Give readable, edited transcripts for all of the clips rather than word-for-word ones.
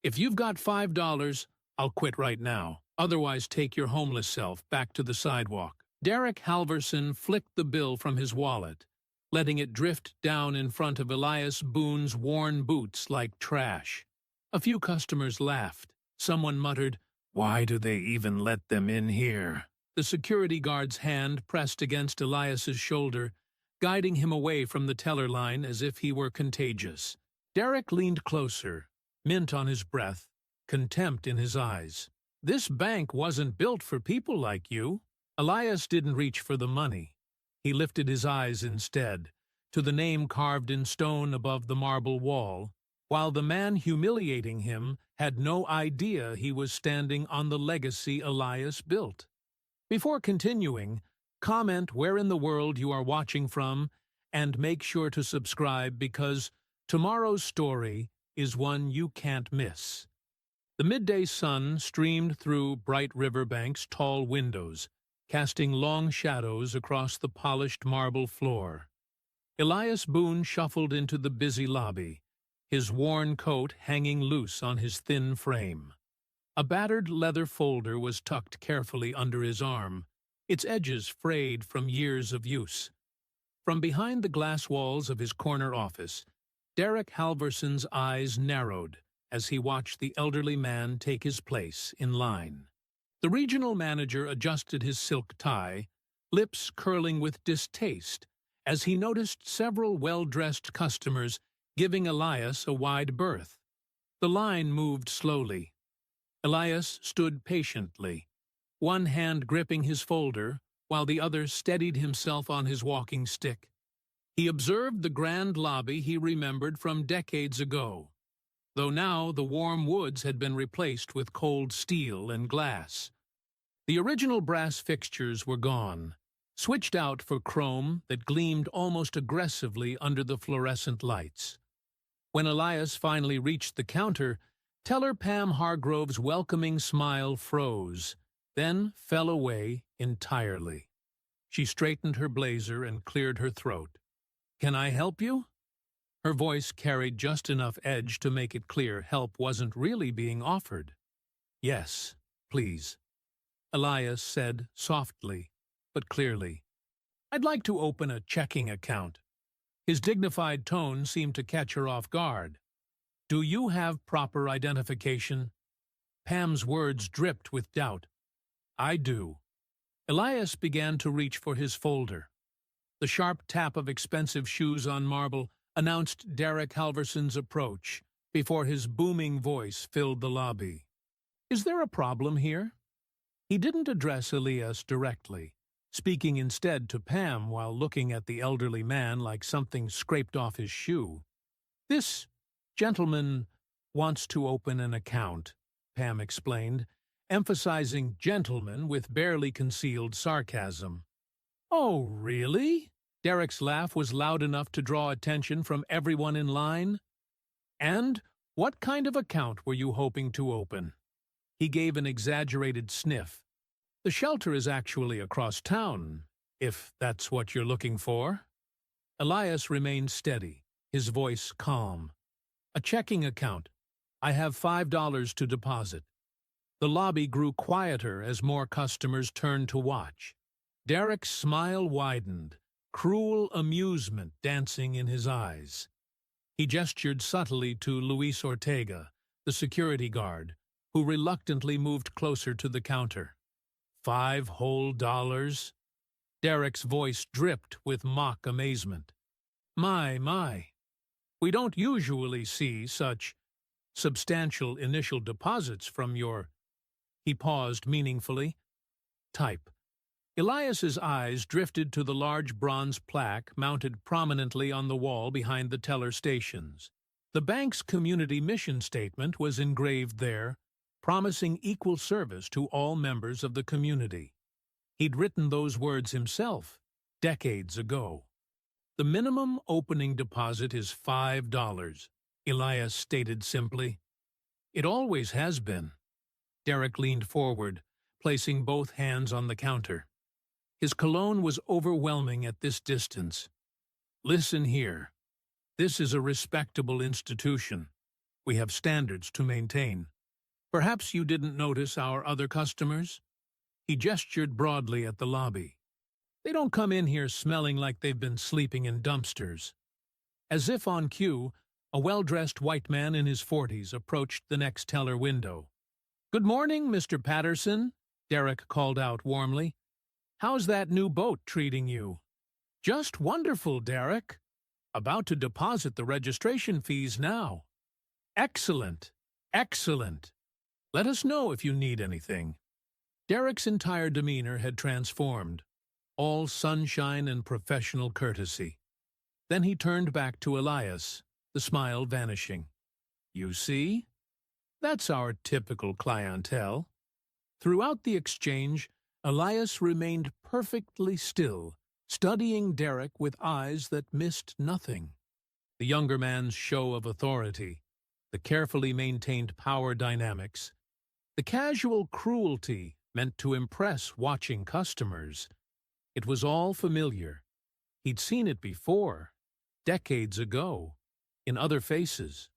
If you've got $5, I'll quit right now. Otherwise, take your homeless self back to the sidewalk. Derek Halverson flicked the bill from his wallet, letting it drift down in front of Elias Boone's worn boots like trash. A few customers laughed. Someone muttered, "Why do they even let them in here?" The security guard's hand pressed against Elias's shoulder, guiding him away from the teller line as if he were contagious. Derek leaned closer, mint on his breath, contempt in his eyes. "This bank wasn't built for people like you." Elias didn't reach for the money. He lifted his eyes instead, to the name carved in stone above the marble wall, while the man humiliating him had no idea he was standing on the legacy Elias built. Before continuing, comment where in the world you are watching from, and make sure to subscribe because tomorrow's story is one you can't miss. The midday sun streamed through Bright Riverbank's tall windows, casting long shadows across the polished marble floor. Elias Boone shuffled into the busy lobby, his worn coat hanging loose on his thin frame. A battered leather folder was tucked carefully under his arm, its edges frayed from years of use. From behind the glass walls of his corner office, Derek Halverson's eyes narrowed as he watched the elderly man take his place in line. The regional manager adjusted his silk tie, lips curling with distaste, as he noticed several well-dressed customers giving Elias a wide berth. The line moved slowly. Elias stood patiently, one hand gripping his folder, while the other steadied himself on his walking stick. He observed the grand lobby he remembered from decades ago, though now the warm woods had been replaced with cold steel and glass. The original brass fixtures were gone, switched out for chrome that gleamed almost aggressively under the fluorescent lights. When Elias finally reached the counter, teller Pam Hargrove's welcoming smile froze, then fell away entirely. She straightened her blazer and cleared her throat. "Can I help you?" Her voice carried just enough edge to make it clear help wasn't really being offered. "Yes, please," Elias said softly, but clearly. "I'd like to open a checking account." His dignified tone seemed to catch her off guard. "Do you have proper identification?" Pam's words dripped with doubt. "I do." Elias began to reach for his folder. The sharp tap of expensive shoes on marble announced Derek Halverson's approach before his booming voice filled the lobby. "Is there a problem here?" He didn't address Elias directly, speaking instead to Pam while looking at the elderly man like something scraped off his shoe. "This gentleman wants to open an account," Pam explained, emphasizing gentleman with barely concealed sarcasm. "Oh, really?" Derek's laugh was loud enough to draw attention from everyone in line. "And what kind of account were you hoping to open?" He gave an exaggerated sniff. "The shelter is actually across town, if that's what you're looking for." Elias remained steady, his voice calm. "A checking account. I have $5 to deposit." The lobby grew quieter as more customers turned to watch. Derek's smile widened, cruel amusement dancing in his eyes. He gestured subtly to Luis Ortega, the security guard, who reluctantly moved closer to the counter. $5 whole? Derek's voice dripped with mock amazement. My. We don't usually see such substantial initial deposits from your—" He paused meaningfully. "Type." Elias's eyes drifted to the large bronze plaque mounted prominently on the wall behind the teller stations. The bank's community mission statement was engraved there, promising equal service to all members of the community. He'd written those words himself, decades ago. "The minimum opening deposit is $5, Elias stated simply. "It always has been." Derek leaned forward, placing both hands on the counter. His cologne was overwhelming at this distance. "Listen here. This is a respectable institution. We have standards to maintain. Perhaps you didn't notice our other customers? He gestured broadly at the lobby. They don't come in here smelling like they've been sleeping in dumpsters. As if on cue, a well-dressed white man in his 40s approached the next teller window. "Good morning, Mr. Patterson," Derek called out warmly. "How's that new boat treating you?" "Just wonderful, Derek. About to deposit the registration fees now." "Excellent, excellent. Let us know if you need anything." Derek's entire demeanor had transformed, all sunshine and professional courtesy. Then he turned back to Elias, the smile vanishing. "You see? That's our typical clientele." Throughout the exchange, Elias remained perfectly still, studying Derek with eyes that missed nothing. The younger man's show of authority, the carefully maintained power dynamics, the casual cruelty meant to impress watching customers. It was all familiar. He'd seen it before, decades ago, in other faces.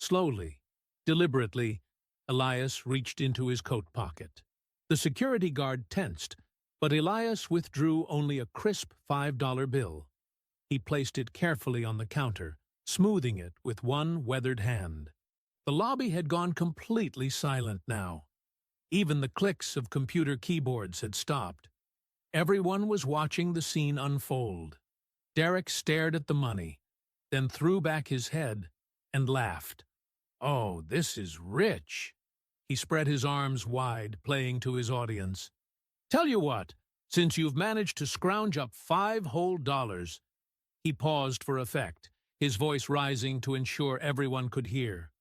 Slowly, deliberately, Elias reached into his coat pocket. The security guard tensed, but Elias withdrew only a crisp $5 bill. He placed it carefully on the counter, smoothing it with one weathered hand. The lobby had gone completely silent now. Even the clicks of computer keyboards had stopped. Everyone was watching the scene unfold. Derek stared at the money, then threw back his head and laughed. "Oh, this is rich." He spread his arms wide, playing to his audience. "Tell you what, since you've managed to scrounge up $5 whole." He paused for effect, his voice rising to ensure everyone could hear.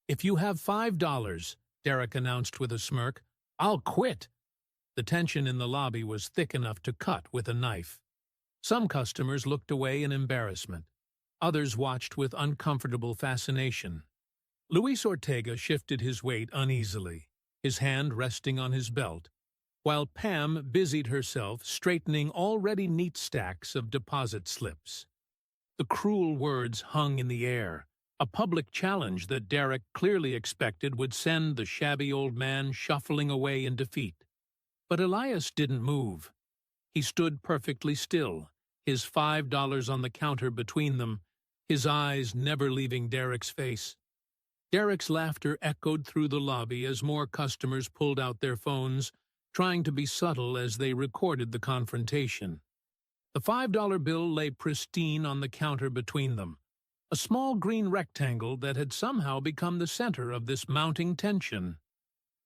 "If you have $5, Derek announced with a smirk, "I'll quit." The tension in the lobby was thick enough to cut with a knife. Some customers looked away in embarrassment. Others watched with uncomfortable fascination. Luis Ortega shifted his weight uneasily, his hand resting on his belt, while Pam busied herself straightening already neat stacks of deposit slips. The cruel words hung in the air, a public challenge that Derek clearly expected would send the shabby old man shuffling away in defeat. But Elias didn't move. He stood perfectly still, his $5 on the counter between them, his eyes never leaving Derek's face. Derek's laughter echoed through the lobby as more customers pulled out their phones, trying to be subtle as they recorded the confrontation. The $5 bill lay pristine on the counter between them, a small green rectangle that had somehow become the center of this mounting tension.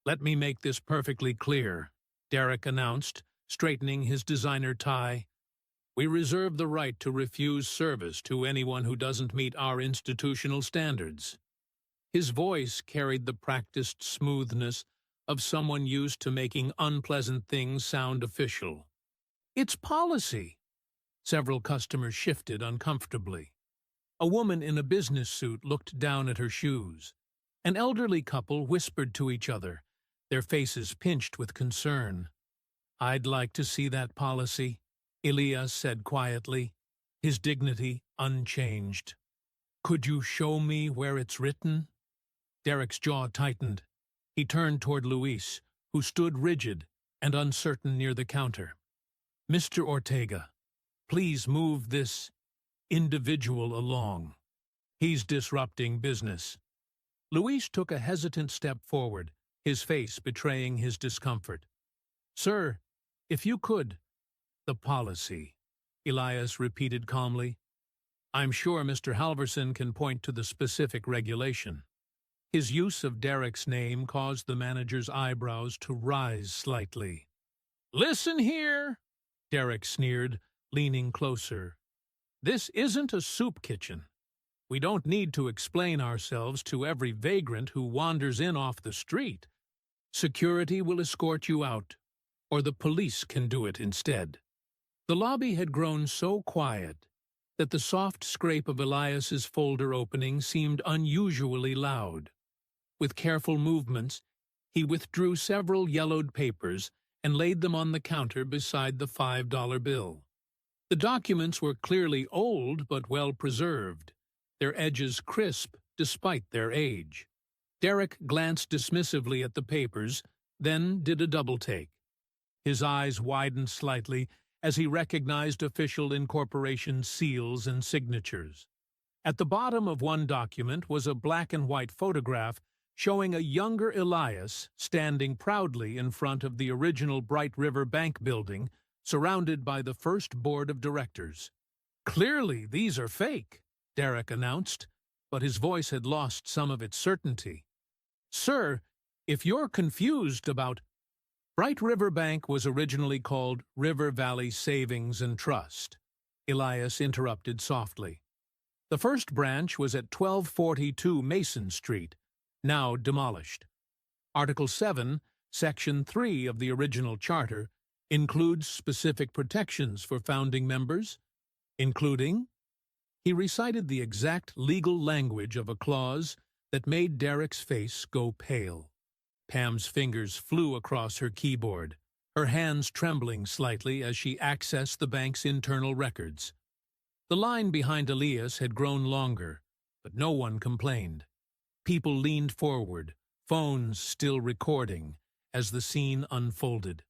"Let me make this perfectly clear," Derek announced, straightening his designer tie. "We reserve the right to refuse service to anyone who doesn't meet our institutional standards." His voice carried the practiced smoothness of someone used to making unpleasant things sound official. "It's policy." Several customers shifted uncomfortably. A woman in a business suit looked down at her shoes. An elderly couple whispered to each other, their faces pinched with concern. "I'd like to see that policy," Elias said quietly, his dignity unchanged. "Could you show me where it's written?" Derek's jaw tightened. He turned toward Luis, who stood rigid and uncertain near the counter. "Mr. Ortega, please move this individual along. He's disrupting business." Luis took a hesitant step forward, his face betraying his discomfort. "Sir, if you could—" "The policy," Elias repeated calmly. "I'm sure Mr. Halverson can point to the specific regulation." His use of Derek's name caused the manager's eyebrows to rise slightly. "Listen here," Derek sneered, leaning closer. "This isn't a soup kitchen. We don't need to explain ourselves to every vagrant who wanders in off the street. Security will escort you out, or the police can do it instead." The lobby had grown so quiet that the soft scrape of Elias's folder opening seemed unusually loud. With careful movements, he withdrew several yellowed papers and laid them on the counter beside the $5 bill. The documents were clearly old but well preserved, their edges crisp despite their age. Derek glanced dismissively at the papers, then did a double-take. His eyes widened slightly as he recognized official incorporation seals and signatures. At the bottom of one document was a black-and-white photograph showing a younger Elias standing proudly in front of the original Bright River Bank building, surrounded by the first board of directors. "Clearly, these are fake," Derek announced, but his voice had lost some of its certainty. "Sir, if you're confused about—" Bright River Bank was originally called River Valley Savings and Trust, Elias interrupted softly. The first branch was at 1242 Mason Street, now demolished. Article 7, Section 3 of the original charter includes specific protections for founding members, including— He recited the exact legal language of a clause that made Derek's face go pale. Pam's fingers flew across her keyboard, her hands trembling slightly as she accessed the bank's internal records. The line behind Elias had grown longer, but no one complained. People leaned forward, phones still recording, as the scene unfolded.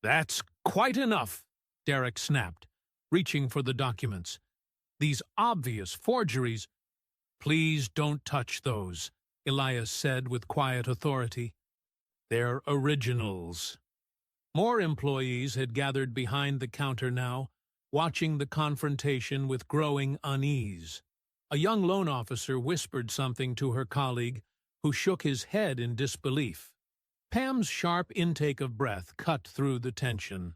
"That's quite enough," Derek snapped, reaching for the documents. "These obvious forgeries—" "Please don't touch those," Elias said with quiet authority. "They're originals." More employees had gathered behind the counter now, watching the confrontation with growing unease. A young loan officer whispered something to her colleague, who shook his head in disbelief. Pam's sharp intake of breath cut through the tension.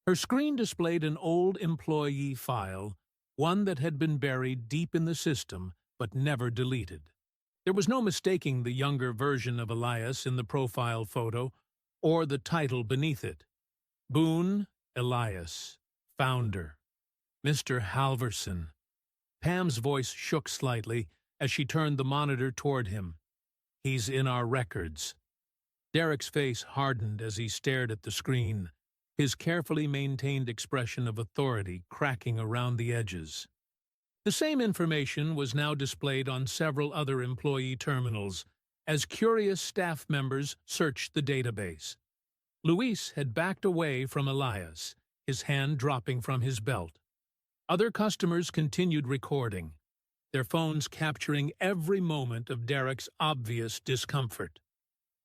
Her screen displayed an old employee file, one that had been buried deep in the system but never deleted. There was no mistaking the younger version of Elias in the profile photo or the title beneath it. Boone Elias, founder. Mr. Halverson. Pam's voice shook slightly as she turned the monitor toward him. "He's in our records." Derek's face hardened as he stared at the screen, his carefully maintained expression of authority cracking around the edges. The same information was now displayed on several other employee terminals as curious staff members searched the database. Luis had backed away from Elias, his hand dropping from his belt. Other customers continued recording, their phones capturing every moment of Derek's obvious discomfort.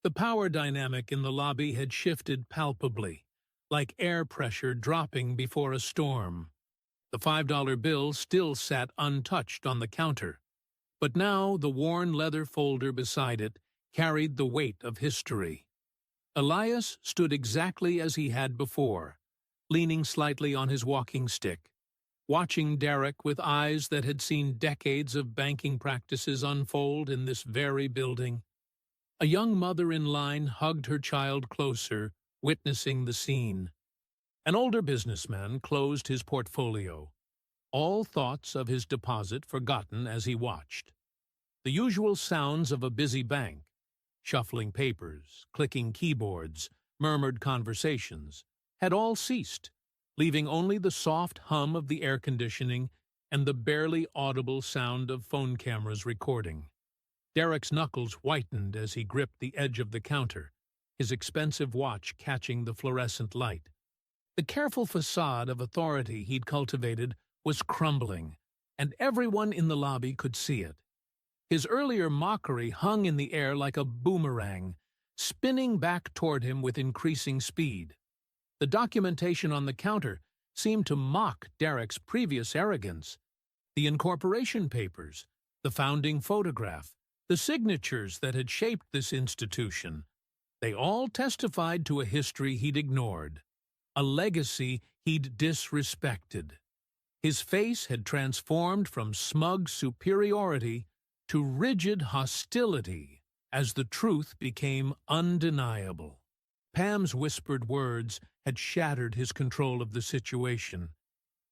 The power dynamic in the lobby had shifted palpably, like air pressure dropping before a storm. The $5 bill still sat untouched on the counter, but now the worn leather folder beside it carried the weight of history. Elias stood exactly as he had before, leaning slightly on his walking stick, watching Derek with eyes that had seen decades of banking practices unfold in this very building. A young mother in line hugged her child closer, witnessing the scene. An older businessman closed his portfolio, all thoughts of his deposit forgotten as he watched. The usual sounds of a busy bank, shuffling papers, clicking keyboards, murmured conversations, had all ceased, leaving only the soft hum of the air conditioning and the barely audible sound of phone cameras recording. Derek's knuckles whitened as he gripped the edge of the counter, his expensive watch catching the fluorescent light. The careful facade of authority he'd cultivated was crumbling, and everyone in the lobby could see it. His earlier mockery hung in the air like a boomerang, spinning back toward him with increasing speed. The documentation on the counter seemed to mock Derek's previous arrogance. The incorporation papers, the founding photograph, the signatures that had shaped this institution, they all testified to a history he'd ignored, a legacy he'd disrespected. His face had transformed from smug superiority to rigid hostility as the truth became undeniable. Pam's whispered words had shattered his control of the situation,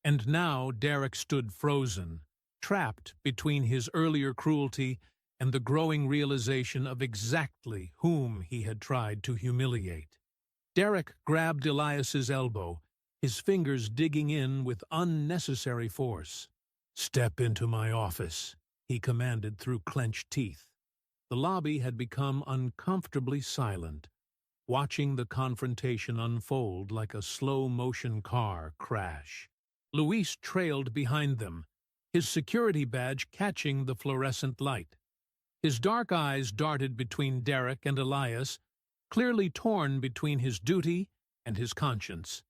and now Derek stood frozen, trapped between his earlier cruelty and the growing realization of exactly whom he had tried to humiliate. Derek grabbed Elias's elbow, his fingers digging in with unnecessary force. "Step into my office," he commanded through clenched teeth. The lobby had become uncomfortably silent, watching the confrontation unfold like a slow-motion car crash. Luis trailed behind them, his security badge catching the fluorescent light. His dark eyes darted between Derek and Elias, clearly torn between his duty and his conscience.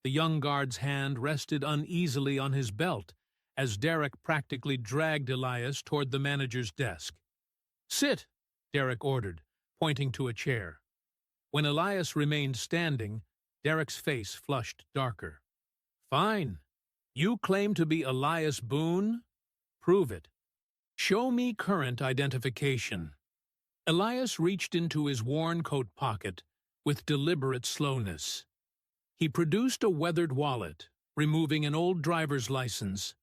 The young guard's hand rested uneasily on his belt as Derek practically dragged Elias toward the manager's desk. "Sit," Derek ordered, pointing to a chair. When Elias remained standing, Derek's face flushed darker. "Fine. You claim to be Elias Boone? Prove it. Show me current identification." Elias reached into his worn coat pocket with deliberate slowness. He produced a weathered wallet, removing an old driver's license.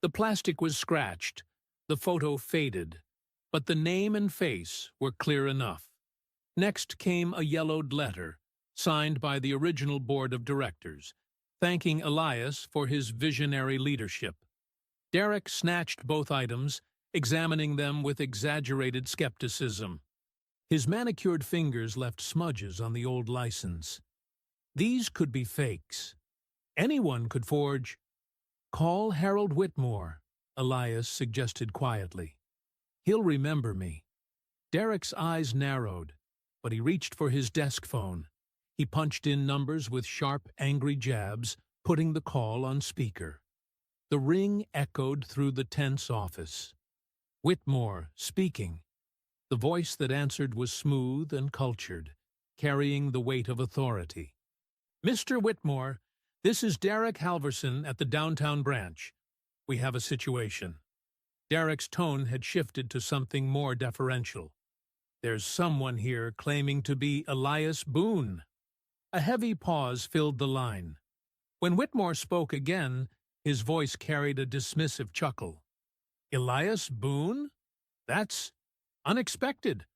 The plastic was scratched, the photo faded, but the name and face were clear enough. Next came a yellowed letter, signed by the original board of directors, thanking Elias for his visionary leadership. Derek snatched both items, examining them with exaggerated skepticism. His manicured fingers left smudges on the old license. These could be fakes. Anyone could forge. "Call Harold Whitmore," Elias suggested quietly. "He'll remember me." Derek's eyes narrowed, but he reached for his desk phone. He punched in numbers with sharp, angry jabs, putting the call on speaker. The ring echoed through the tense office. Whitmore, speaking. The voice that answered was smooth and cultured, carrying the weight of authority. "Mr. Whitmore, this is Derek Halverson at the downtown branch. We have a situation." Derek's tone had shifted to something more deferential. "There's someone here claiming to be Elias Boone." A heavy pause filled the line. When Whitmore spoke again, his voice carried a dismissive chuckle. "Elias Boone? That's unexpected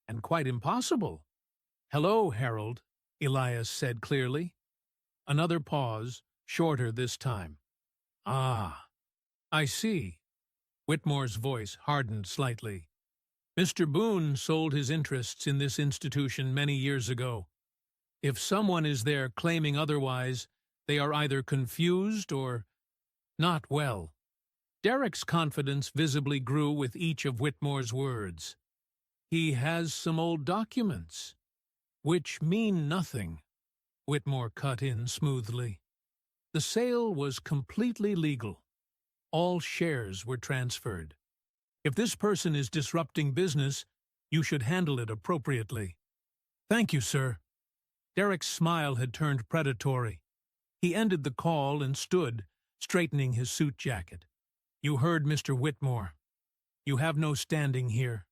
and quite impossible." "Hello, Harold," Elias said clearly. Another pause, shorter this time. "Ah, I see." Whitmore's voice hardened slightly. "Mr. Boone sold his interests in this institution many years ago. If someone is there claiming otherwise, they are either confused or not well." Derek's confidence visibly grew with each of Whitmore's words. "He has some old documents, which mean nothing," Whitmore cut in smoothly. "The sale was completely legal. All shares were transferred. If this person is disrupting business, you should handle it appropriately." "Thank you, sir." Derek's smile had turned predatory. He ended the call and stood, straightening his suit jacket. "You heard Mr. Whitmore. You have no standing here."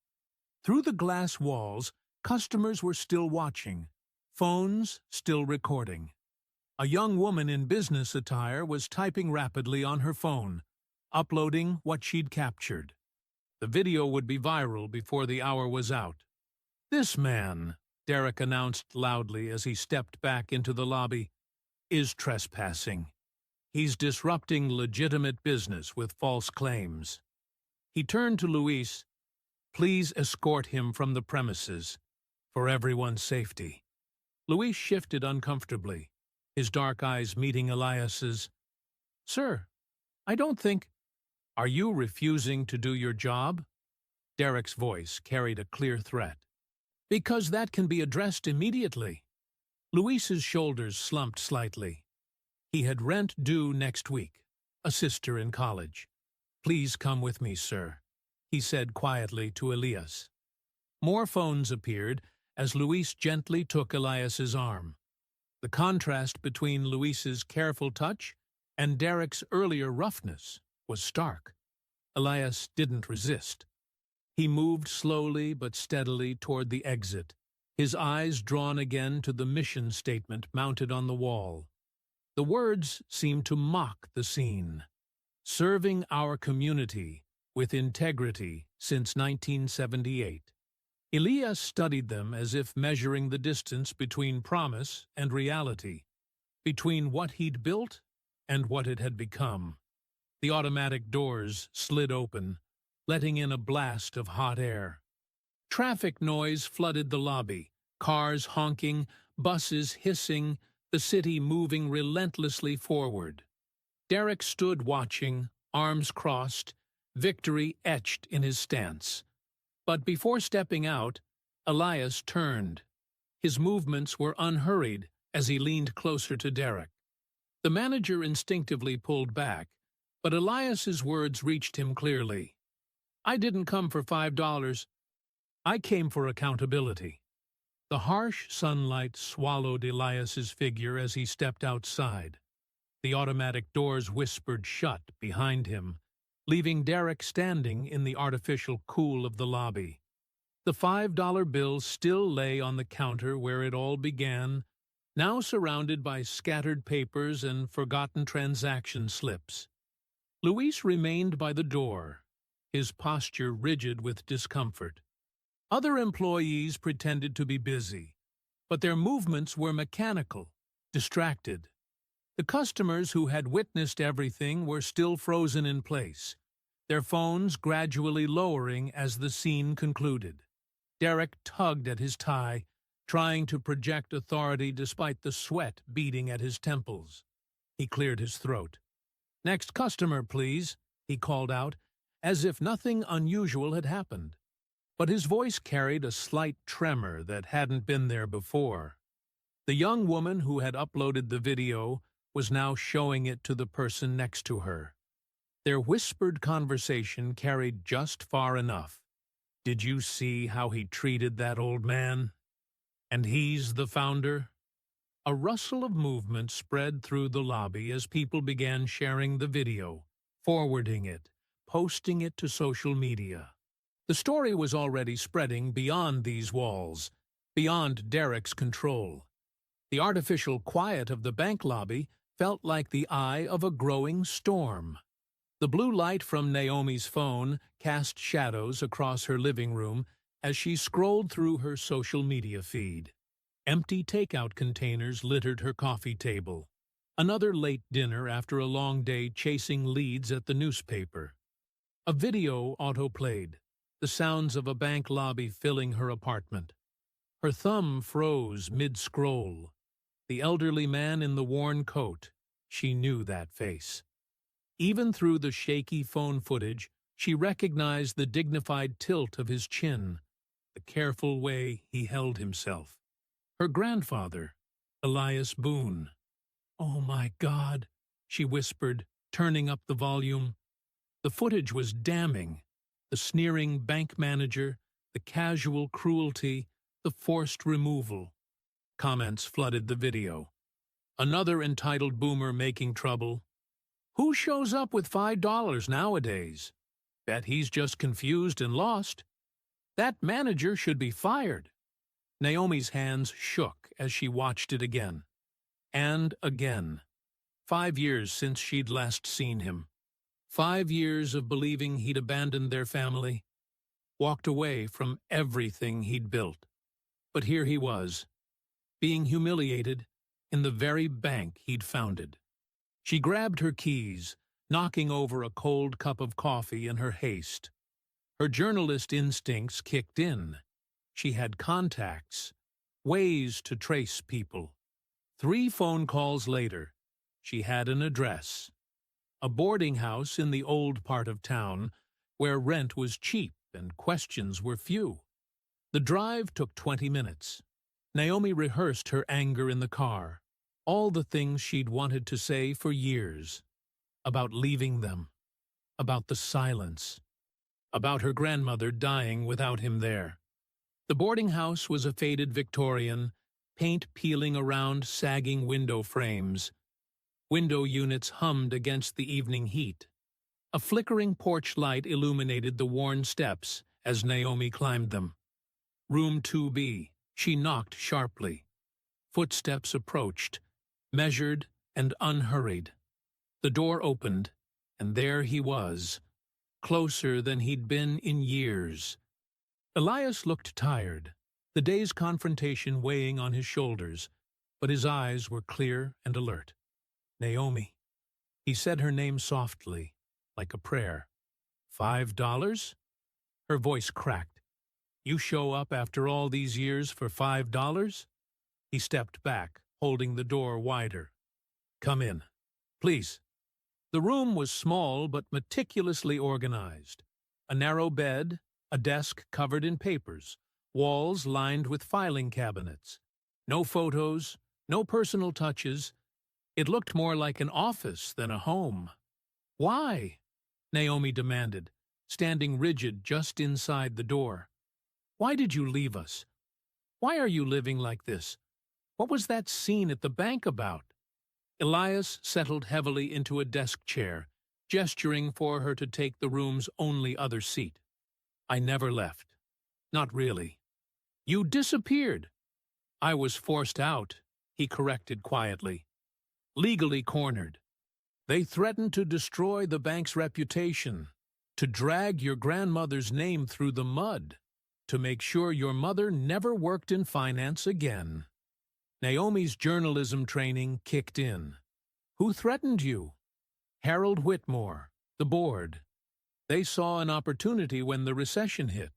Through the glass walls, customers were still watching, phones still recording. A young woman in business attire was typing rapidly on her phone, uploading what she'd captured. The video would be viral before the hour was out. "This man," Derek announced loudly as he stepped back into the lobby, "is trespassing. He's disrupting legitimate business with false claims." He turned to Luis. "Please escort him from the premises, for everyone's safety." Luis shifted uncomfortably, his dark eyes meeting Elias's. "Sir, I don't think—" "Are you refusing to do your job?" Derek's voice carried a clear threat. "Because that can be addressed immediately." Luis's shoulders slumped slightly. He had rent due next week, a sister in college. "Please come with me, sir," he said quietly to Elias. More phones appeared as Luis gently took Elias's arm. The contrast between Luis's careful touch and Derek's earlier roughness was stark. Elias didn't resist. He moved slowly but steadily toward the exit, his eyes drawn again to the mission statement mounted on the wall. The words seemed to mock the scene. "Serving our community with integrity since 1978. Elias studied them as if measuring the distance between promise and reality, between what he'd built and what it had become. The automatic doors slid open, letting in a blast of hot air. Traffic noise flooded the lobby, cars honking, buses hissing, the city moving relentlessly forward. Derek stood watching, arms crossed, victory etched in his stance. But before stepping out, Elias turned. His movements were unhurried as he leaned closer to Derek. The manager instinctively pulled back, but Elias's words reached him clearly. "I didn't come for $5. I came for accountability." The harsh sunlight swallowed Elias's figure as he stepped outside. The automatic doors whispered shut behind him, leaving Derek standing in the artificial cool of the lobby. The $5 bill still lay on the counter where it all began, now surrounded by scattered papers and forgotten transaction slips. Luis remained by the door, his posture rigid with discomfort. Other employees pretended to be busy, but their movements were mechanical, distracted. The customers who had witnessed everything were still frozen in place, their phones gradually lowering as the scene concluded. Derek tugged at his tie, trying to project authority despite the sweat beating at his temples. He cleared his throat. "Next customer, please," he called out, as if nothing unusual had happened. But his voice carried a slight tremor that hadn't been there before. The young woman who had uploaded the video was now showing it to the person next to her. Their whispered conversation carried just far enough. "Did you see how he treated that old man? And he's the founder?" A rustle of movement spread through the lobby as people began sharing the video, forwarding it, posting it to social media. The story was already spreading beyond these walls, beyond Derek's control. The artificial quiet of the bank lobby felt like the eye of a growing storm. The blue light from Naomi's phone cast shadows across her living room as she scrolled through her social media feed. Empty takeout containers littered her coffee table. Another late dinner after a long day chasing leads at the newspaper. A video auto-played, the sounds of a bank lobby filling her apartment. Her thumb froze mid-scroll. The elderly man in the worn coat, she knew that face. Even through the shaky phone footage, she recognized the dignified tilt of his chin, the careful way he held himself. Her grandfather, Elias Boone. "Oh my God," she whispered, turning up the volume. The footage was damning. The sneering bank manager, the casual cruelty, the forced removal. Comments flooded the video. "Another entitled boomer making trouble. Who shows up with $5 nowadays? Bet he's just confused and lost. That manager should be fired." Naomi's hands shook as she watched it again. And again. 5 years since she'd last seen him. 5 years of believing he'd abandoned their family, walked away from everything he'd built. But here he was, being humiliated in the very bank he'd founded. She grabbed her keys, knocking over a cold cup of coffee in her haste. Her journalist instincts kicked in. She had contacts, ways to trace people. 3 phone calls later, she had an address. A boarding house in the old part of town, where rent was cheap and questions were few. The drive took 20 minutes. Naomi rehearsed her anger in the car, all the things she'd wanted to say for years. About leaving them, about the silence, about her grandmother dying without him there. The boarding house was a faded Victorian, paint peeling around sagging window frames. Window units hummed against the evening heat. A flickering porch light illuminated the worn steps as Naomi climbed them. Room 2B, she knocked sharply. Footsteps approached, measured and unhurried. The door opened, and there he was, closer than he'd been in years. Elias looked tired, the day's confrontation weighing on his shoulders, but his eyes were clear and alert. "Naomi." He said her name softly, like a prayer. $5? Her voice cracked. You show up after all these years for $5? He stepped back, holding the door wider. Come in. Please. The room was small but meticulously organized. A narrow bed, a desk covered in papers, walls lined with filing cabinets. No photos, no personal touches. It looked more like an office than a home. Why? Naomi demanded, standing rigid just inside the door. Why did you leave us? Why are you living like this? What was that scene at the bank about? Elias settled heavily into a desk chair, gesturing for her to take the room's only other seat. I never left. Not really. You disappeared. I was forced out, he corrected quietly. Legally cornered. They threatened to destroy the bank's reputation, to drag your grandmother's name through the mud, to make sure your mother never worked in finance again. Naomi's journalism training kicked in. Who threatened you? Harold Whitmore, the board. They saw an opportunity when the recession hit.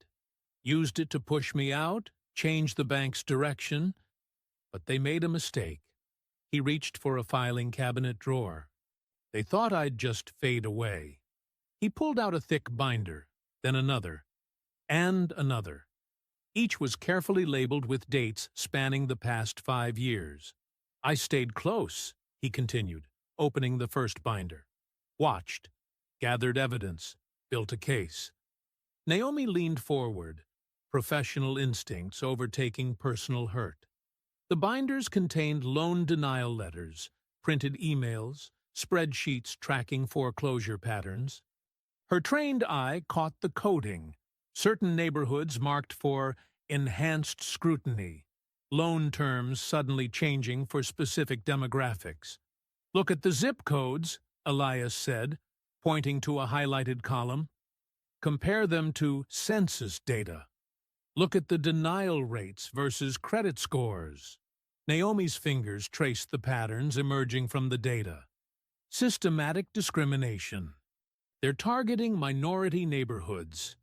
Used it to push me out, change the bank's direction, but they made a mistake. He reached for a filing cabinet drawer. They thought I'd just fade away. He pulled out a thick binder, then another, and another. Each was carefully labeled with dates spanning the past 5 years. I stayed close, he continued, opening the first binder. Watched, gathered evidence, built a case. Naomi leaned forward, professional instincts overtaking personal hurt. The binders contained loan denial letters, printed emails, spreadsheets tracking foreclosure patterns. Her trained eye caught the coding, certain neighborhoods marked for enhanced scrutiny, loan terms suddenly changing for specific demographics. Look at the zip codes, Elias said, pointing to a highlighted column. Compare them to census data. Look at the denial rates versus credit scores. Naomi's fingers traced the patterns emerging from the data. Systematic discrimination. They're targeting minority neighborhoods.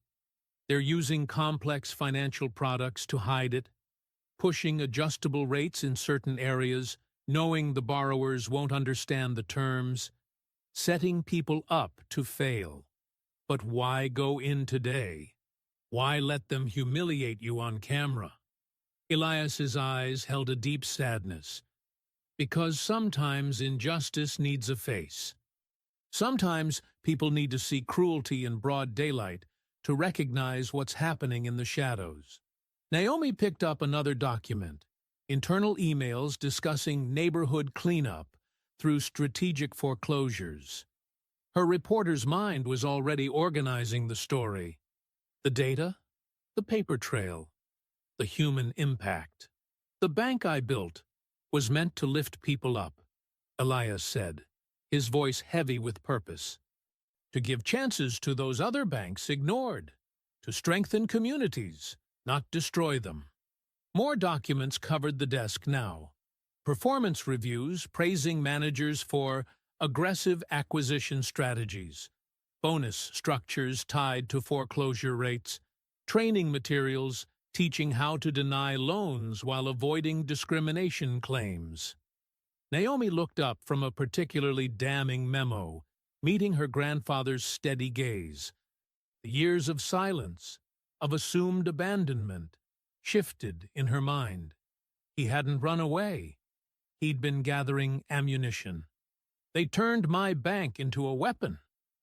They're using complex financial products to hide it, pushing adjustable rates in certain areas, knowing the borrowers won't understand the terms, setting people up to fail. But why go in today? Why let them humiliate you on camera? Elias's eyes held a deep sadness. Because sometimes injustice needs a face. Sometimes people need to see cruelty in broad daylight to recognize what's happening in the shadows. Naomi picked up another document, internal emails discussing neighborhood cleanup through strategic foreclosures. Her reporter's mind was already organizing the story. The data, the paper trail, the human impact. The bank I built was meant to lift people up, Elias said, his voice heavy with purpose. To give chances to those other banks ignored, to strengthen communities, not destroy them. More documents covered the desk now. Performance reviews praising managers for aggressive acquisition strategies, bonus structures tied to foreclosure rates, training materials teaching how to deny loans while avoiding discrimination claims. Naomi looked up from a particularly damning memo, meeting her grandfather's steady gaze. The years of silence, of assumed abandonment, shifted in her mind. He hadn't run away. He'd been gathering ammunition. They turned my bank into a weapon,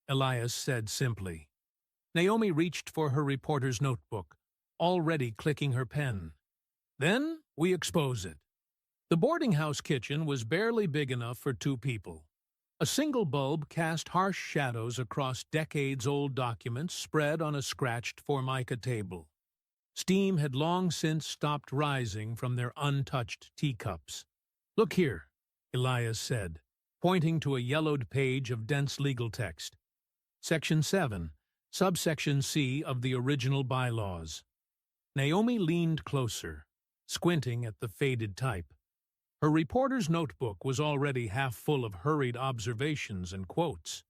Elias said simply. Naomi reached for her reporter's notebook, already clicking her pen. Then we expose it. The boarding house kitchen was barely big enough for 2 people. A single bulb cast harsh shadows across decades-old documents spread on a scratched formica table. Steam had long since stopped rising from their untouched teacups. Look here, Elias said, pointing to a yellowed page of dense legal text. Section 7, subsection C of the original bylaws. Naomi leaned closer, squinting at the faded type. Her reporter's notebook was already half full of hurried observations and quotes.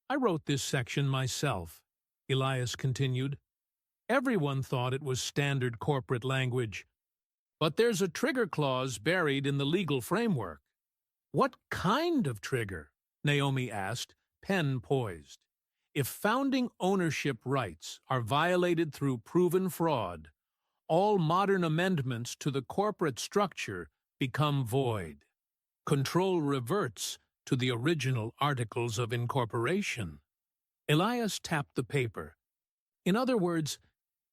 I wrote this section myself, Elias continued. Everyone thought it was standard corporate language. But there's a trigger clause buried in the legal framework. What kind of trigger? Naomi asked, pen poised. If founding ownership rights are violated through proven fraud, all modern amendments to the corporate structure become void. Control reverts to the original Articles of Incorporation. Elias tapped the paper. In other words,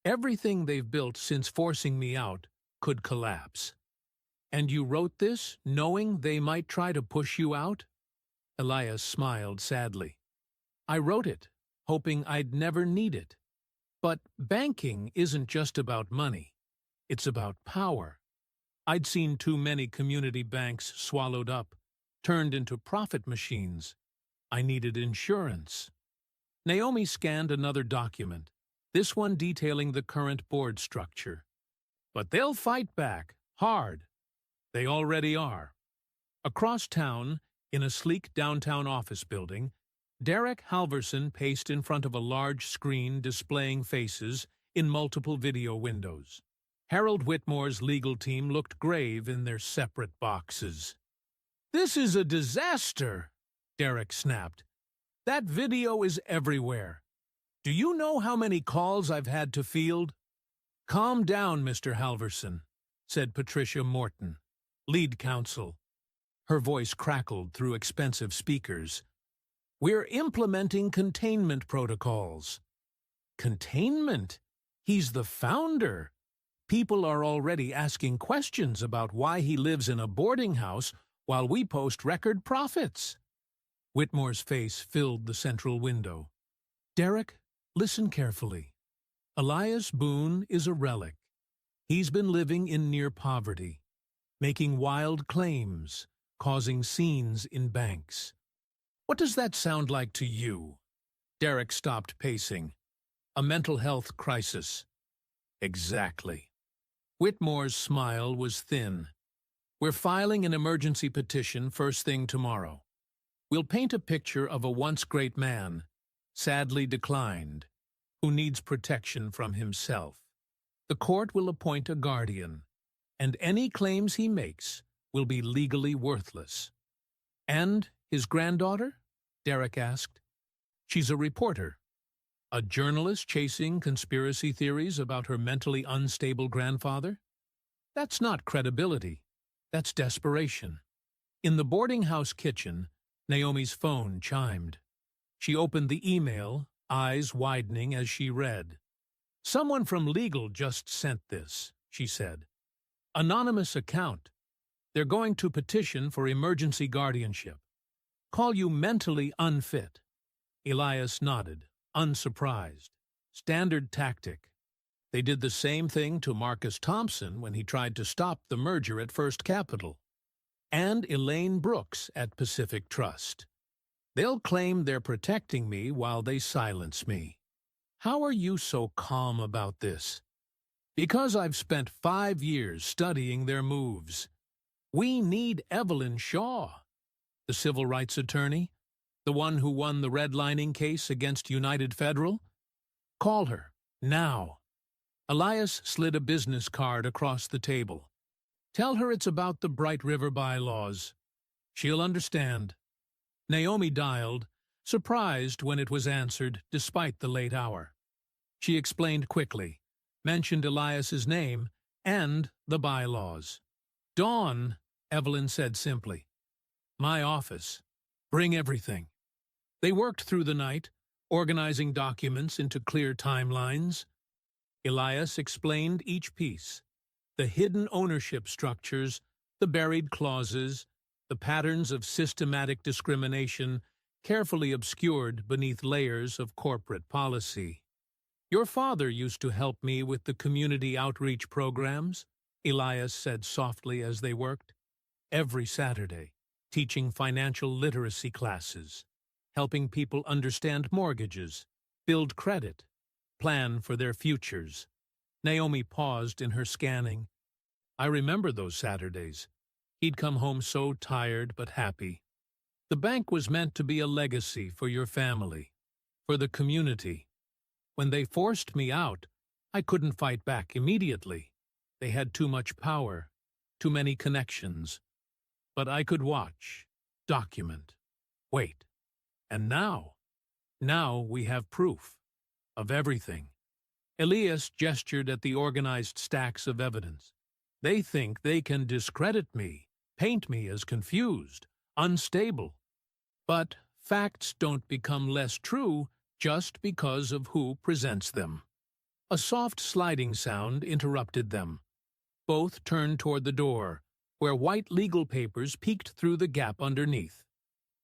everything they've built since forcing me out could collapse. And you wrote this, knowing they might try to push you out? Elias smiled sadly. I wrote it, hoping I'd never need it. But banking isn't just about money. It's about power. I'd seen too many community banks swallowed up, turned into profit machines. I needed insurance. Naomi scanned another document, this one detailing the current board structure. But they'll fight back, hard. They already are. Across town, in a sleek downtown office building, Derek Halverson paced in front of a large screen displaying faces in multiple video windows. Harold Whitmore's legal team looked grave in their separate boxes. "This is a disaster," Derek snapped. "That video is everywhere. Do you know how many calls I've had to field?" "Calm down, Mr. Halverson," said Patricia Morton, lead counsel. Her voice crackled through expensive speakers. "We're implementing containment protocols." Containment? He's the founder. People are already asking questions about why he lives in a boarding house while we post record profits. Whitmore's face filled the central window. "Derek, listen carefully. Elias Boone is a relic. He's been living in near poverty, making wild claims, causing scenes in banks. What does that sound like to you?" Derek stopped pacing. "A mental health crisis." "Exactly." Whitmore's smile was thin. "We're filing an emergency petition first thing tomorrow. We'll paint a picture of a once great man, sadly declined, who needs protection from himself. The court will appoint a guardian, and any claims he makes will be legally worthless." "And his granddaughter?" Derek asked. "She's a reporter. A journalist chasing conspiracy theories about her mentally unstable grandfather? That's not credibility. That's desperation." In the boarding house kitchen, Naomi's phone chimed. She opened the email, eyes widening as she read. "Someone from legal just sent this," she said. "Anonymous account. They're going to petition for emergency guardianship. Call you mentally unfit." Elias nodded, unsurprised. Standard tactic. They did the same thing to Marcus Thompson when he tried to stop the merger at First Capital. And Elaine Brooks at Pacific Trust. They'll claim they're protecting me while they silence me. How are you so calm about this? Because I've spent 5 years studying their moves. We need Evelyn Shaw, the civil rights attorney, the one who won the redlining case against United Federal. Call her, now. Elias slid a business card across the table. Tell her it's about the Bright River bylaws. She'll understand. Naomi dialed, surprised when it was answered despite the late hour. She explained quickly, mentioned Elias's name, and the bylaws. "Dawn," Evelyn said simply. "My office. Bring everything." They worked through the night, organizing documents into clear timelines. Elias explained each piece, the hidden ownership structures, the buried clauses, the patterns of systematic discrimination carefully obscured beneath layers of corporate policy. "Your father used to help me with the community outreach programs," Elias said softly as they worked. "Every Saturday, teaching financial literacy classes, helping people understand mortgages, build credit, plan for their futures." Naomi paused in her scanning. "I remember those Saturdays. He'd come home so tired but happy. The bank was meant to be a legacy for your family, for the community. When they forced me out, I couldn't fight back immediately. They had too much power, too many connections. But I could watch, document, wait. And now we have proof of everything. Elias gestured at the organized stacks of evidence. They think they can discredit me, paint me as confused, unstable. But facts don't become less true just because of who presents them. A soft sliding sound interrupted them. Both turned toward the door, where white legal papers peeked through the gap underneath.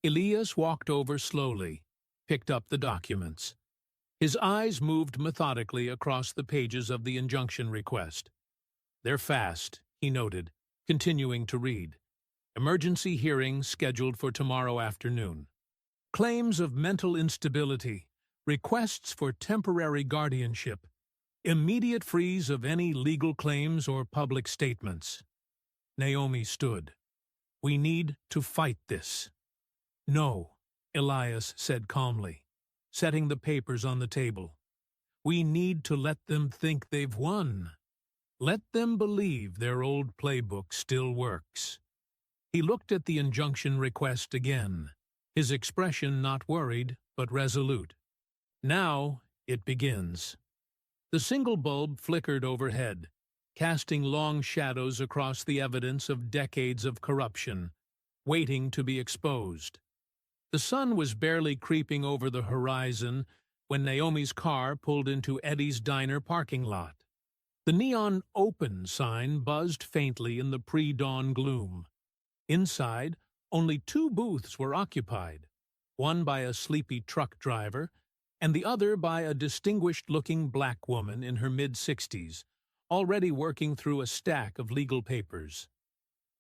Elias walked over slowly, picked up the documents. His eyes moved methodically across the pages of the injunction request. They're fast, he noted, continuing to read. Emergency hearing scheduled for tomorrow afternoon. Claims of mental instability, requests for temporary guardianship, immediate freeze of any legal claims or public statements. Naomi stood. We need to fight this. No, Elias said calmly, setting the papers on the table. We need to let them think they've won. Let them believe their old playbook still works. He looked at the injunction request again, his expression not worried but resolute. Now it begins. The single bulb flickered overhead, casting long shadows across the evidence of decades of corruption, waiting to be exposed. The sun was barely creeping over the horizon when Naomi's car pulled into Eddie's Diner parking lot. The neon "Open" sign buzzed faintly in the pre-dawn gloom. Inside, only 2 booths were occupied, one by a sleepy truck driver and the other by a distinguished-looking black woman in her mid-60s, already working through a stack of legal papers.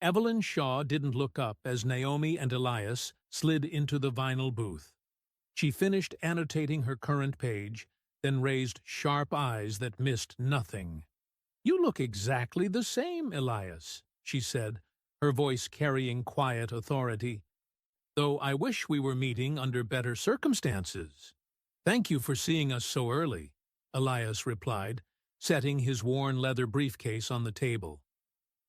Evelyn Shaw didn't look up as Naomi and Elias slid into the vinyl booth. She finished annotating her current page, then raised sharp eyes that missed nothing. You look exactly the same, Elias, she said, her voice carrying quiet authority. Though I wish we were meeting under better circumstances. Thank you for seeing us so early, Elias replied, setting his worn leather briefcase on the table.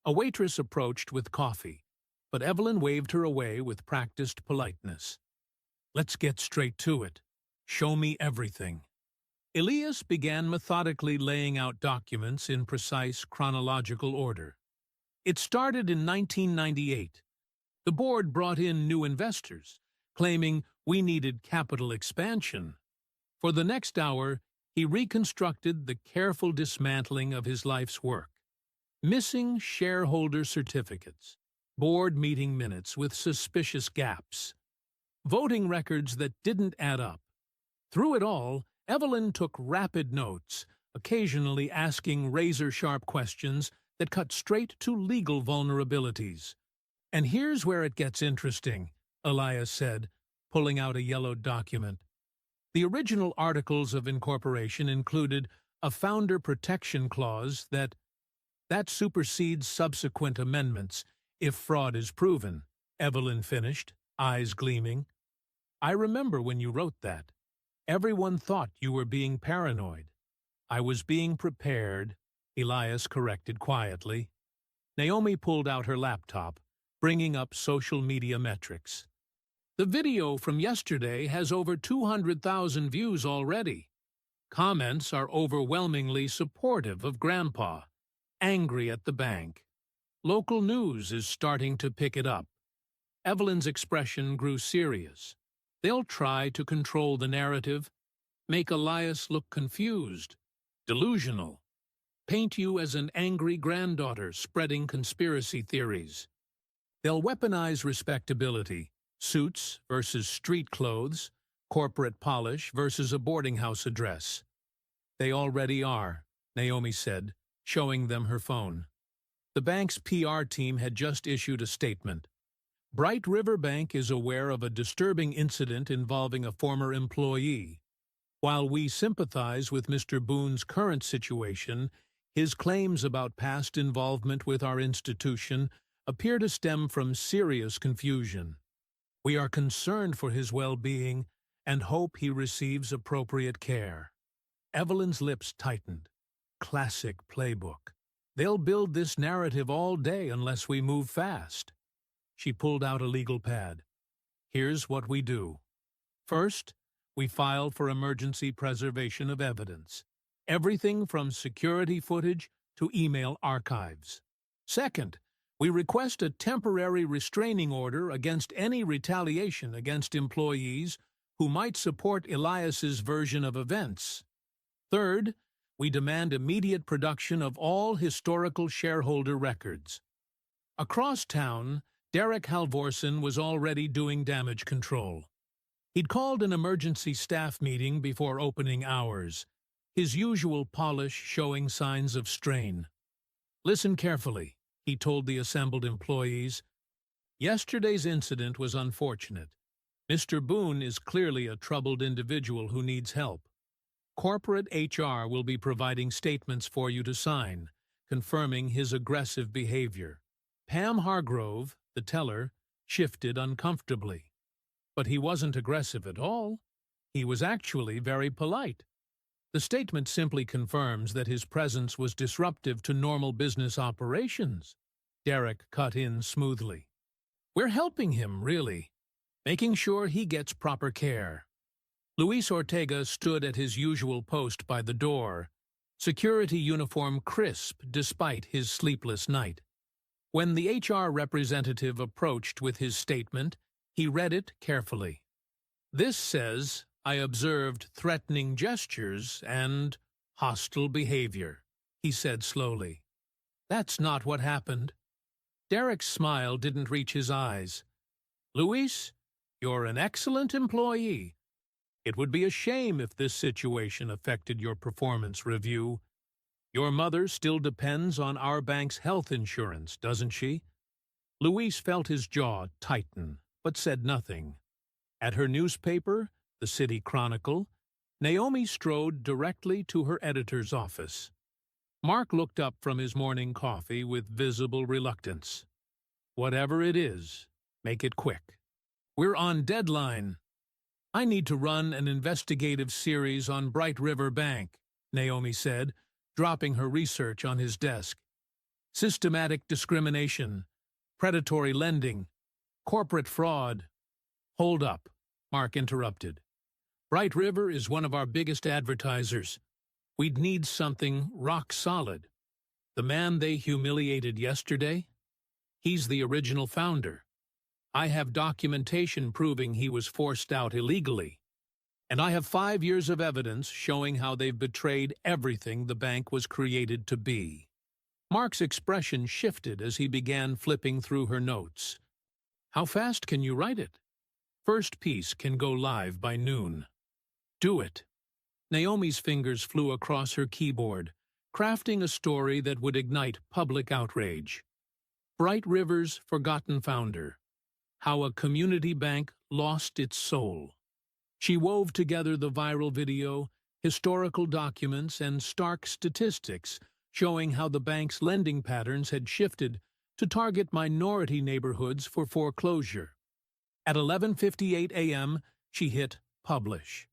A waitress approached with coffee, but Evelyn waved her away with practiced politeness. Let's get straight to it. Show me everything. Elias began methodically laying out documents in precise chronological order. It started in 1998. The board brought in new investors, claiming we needed capital expansion. For the next hour, he reconstructed the careful dismantling of his life's work. Missing shareholder certificates, board meeting minutes with suspicious gaps, voting records that didn't add up. Through it all, Evelyn took rapid notes, occasionally asking razor-sharp questions that cut straight to legal vulnerabilities. And here's where it gets interesting, Elias said, pulling out a yellowed document. The original articles of incorporation included a founder protection clause that supersedes subsequent amendments if fraud is proven, Evelyn finished, eyes gleaming. I remember when you wrote that. Everyone thought you were being paranoid. I was being prepared, Elias corrected quietly. Naomi pulled out her laptop, bringing up social media metrics. The video from yesterday has over 200,000 views already. Comments are overwhelmingly supportive of Grandpa, angry at the bank. Local news is starting to pick it up. Evelyn's expression grew serious. They'll try to control the narrative, make Elias look confused, delusional, paint you as an angry granddaughter spreading conspiracy theories. They'll weaponize respectability, suits versus street clothes, corporate polish versus a boarding house address. They already are, Naomi said, showing them her phone. The bank's PR team had just issued a statement. Bright River Bank is aware of a disturbing incident involving a former employee. While we sympathize with Mr. Boone's current situation, his claims about past involvement with our institution appear to stem from serious confusion. We are concerned for his well-being and hope he receives appropriate care. Evelyn's lips tightened. classic playbook. They'll build this narrative all day unless we move fast. She pulled out a legal pad. Here's what we do. First, we file for emergency preservation of evidence. Everything from security footage to email archives. Second, we request a temporary restraining order against any retaliation against employees who might support Elias's version of events. Third, we demand immediate production of all historical shareholder records. Across town, Derek Halvorsen was already doing damage control. He'd called an emergency staff meeting before opening hours, his usual polish showing signs of strain. Listen carefully, he told the assembled employees. Yesterday's incident was unfortunate. Mr. Boone is clearly a troubled individual who needs help. Corporate HR will be providing statements for you to sign, confirming his aggressive behavior. Pam Hargrove, the teller, shifted uncomfortably. But he wasn't aggressive at all. He was actually very polite. The statement simply confirms that his presence was disruptive to normal business operations. Derek cut in smoothly. We're helping him, really, making sure he gets proper care. Luis Ortega stood at his usual post by the door, security uniform crisp despite his sleepless night. When the HR representative approached with his statement, he read it carefully. This says, I observed threatening gestures and hostile behavior, he said slowly. That's not what happened. Derek's smile didn't reach his eyes. Luis, you're an excellent employee. It would be a shame if this situation affected your performance review. Your mother still depends on our bank's health insurance, doesn't she? Luis felt his jaw tighten, but said nothing. At her newspaper, the City Chronicle, Naomi strode directly to her editor's office. Mark looked up from his morning coffee with visible reluctance. Whatever it is, make it quick. We're on deadline. I need to run an investigative series on Bright River Bank, Naomi said, dropping her research on his desk. Systematic discrimination, predatory lending, corporate fraud. Hold up, Mark interrupted. Bright River is one of our biggest advertisers. We'd need something rock solid. The man they humiliated yesterday? He's the original founder. I have documentation proving he was forced out illegally. And I have 5 years of evidence showing how they've betrayed everything the bank was created to be. Mark's expression shifted as he began flipping through her notes. How fast can you write it? First piece can go live by noon. Do it. Naomi's fingers flew across her keyboard, crafting a story that would ignite public outrage. Bright River's forgotten founder. How a community bank lost its soul. She wove together the viral video, historical documents, and stark statistics showing how the bank's lending patterns had shifted to target minority neighborhoods for foreclosure. At 11:58 a.m., she hit publish.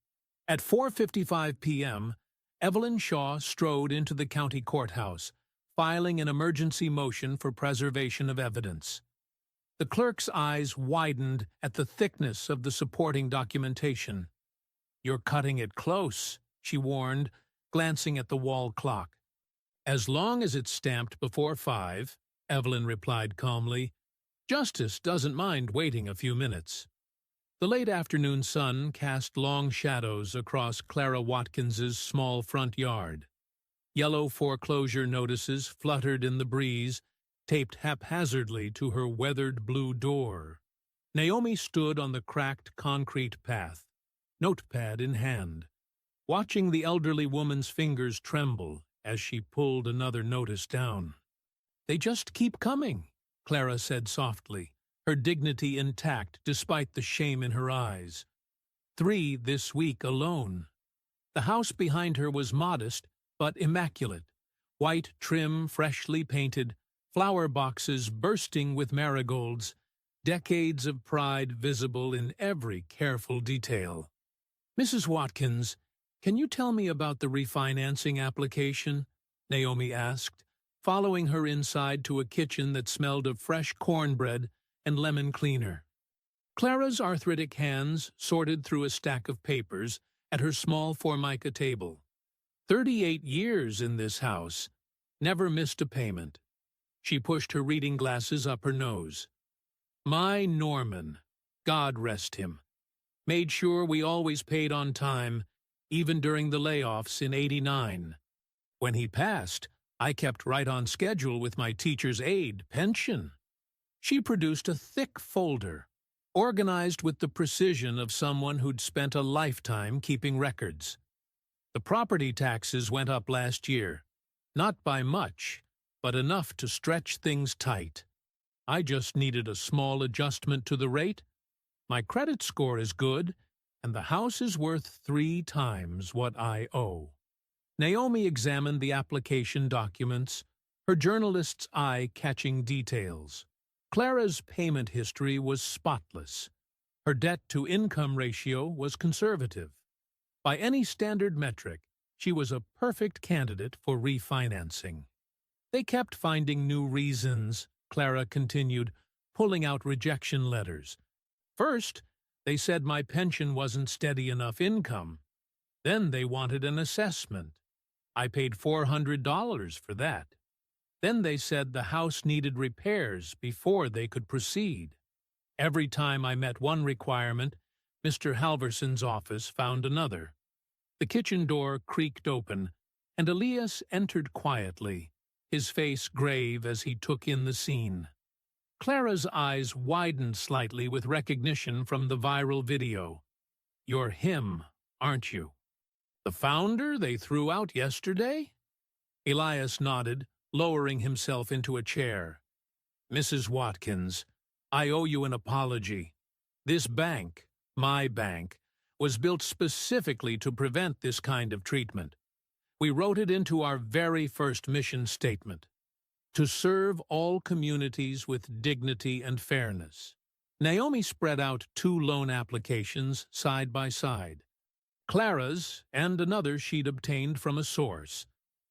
At 4:55 p.m., Evelyn Shaw strode into the county courthouse, filing an emergency motion for preservation of evidence. The clerk's eyes widened at the thickness of the supporting documentation. You're cutting it close, she warned, glancing at the wall clock. As long as it's stamped before 5, Evelyn replied calmly. Justice doesn't mind waiting a few minutes. The late afternoon sun cast long shadows across Clara Watkins's small front yard. Yellow foreclosure notices fluttered in the breeze, taped haphazardly to her weathered blue door. Naomi stood on the cracked concrete path, notepad in hand, watching the elderly woman's fingers tremble as she pulled another notice down. They just keep coming, Clara said softly, her dignity intact despite the shame in her eyes. 3 this week alone. The house behind her was modest but immaculate, white trim freshly painted, flower boxes bursting with marigolds, decades of pride visible in every careful detail. Mrs. Watkins, can you tell me about the refinancing application? Naomi asked, following her inside to a kitchen that smelled of fresh cornbread and lemon cleaner. Clara's arthritic hands sorted through a stack of papers at her small formica table. 38 years in this house. Never missed a payment. She pushed her reading glasses up her nose. My Norman, God rest him, made sure we always paid on time, even during the layoffs in '89. When he passed, I kept right on schedule with my teacher's aide pension. She produced a thick folder, organized with the precision of someone who'd spent a lifetime keeping records. The property taxes went up last year, not by much, but enough to stretch things tight. I just needed a small adjustment to the rate. My credit score is good, and the house is worth 3 times what I owe. Naomi examined the application documents, her journalist's eye catching details. Clara's payment history was spotless. Her debt-to-income ratio was conservative. By any standard metric, she was a perfect candidate for refinancing. They kept finding new reasons, Clara continued, pulling out rejection letters. First, they said my pension wasn't steady enough income. Then they wanted an assessment. I paid $400 for that. Then they said the house needed repairs before they could proceed. Every time I met one requirement, Mr. Halverson's office found another. The kitchen door creaked open, and Elias entered quietly, his face grave as he took in the scene. Clara's eyes widened slightly with recognition from the viral video. You're him, aren't you? The founder they threw out yesterday? Elias nodded, lowering himself into a chair. Mrs. Watkins, I owe you an apology. This bank, my bank, was built specifically to prevent this kind of treatment. We wrote it into our very first mission statement, to serve all communities with dignity and fairness. Naomi spread out 2 loan applications side by side. Clara's and another she'd obtained from a source,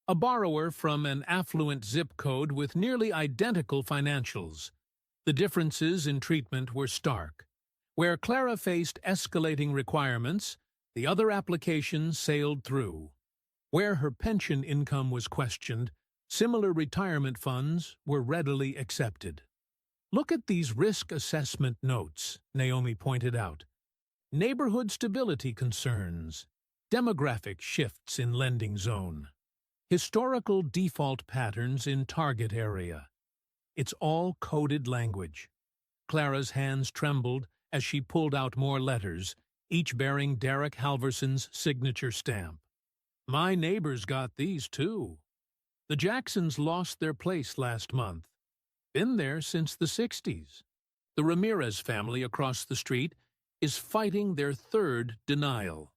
a borrower from an affluent zip code with nearly identical financials. The differences in treatment were stark. Where Clara faced escalating requirements, the other application sailed through. Where her pension income was questioned, similar retirement funds were readily accepted. Look at these risk assessment notes, Naomi pointed out. Neighborhood stability concerns, demographic shifts in lending zone, historical default patterns in target area. It's all coded language. Clara's hands trembled as she pulled out more letters, each bearing Derek Halverson's signature stamp. My neighbors got these, too. The Jacksons lost their place last month. Been there since the 60s. The Ramirez family across the street is fighting their 3rd denial.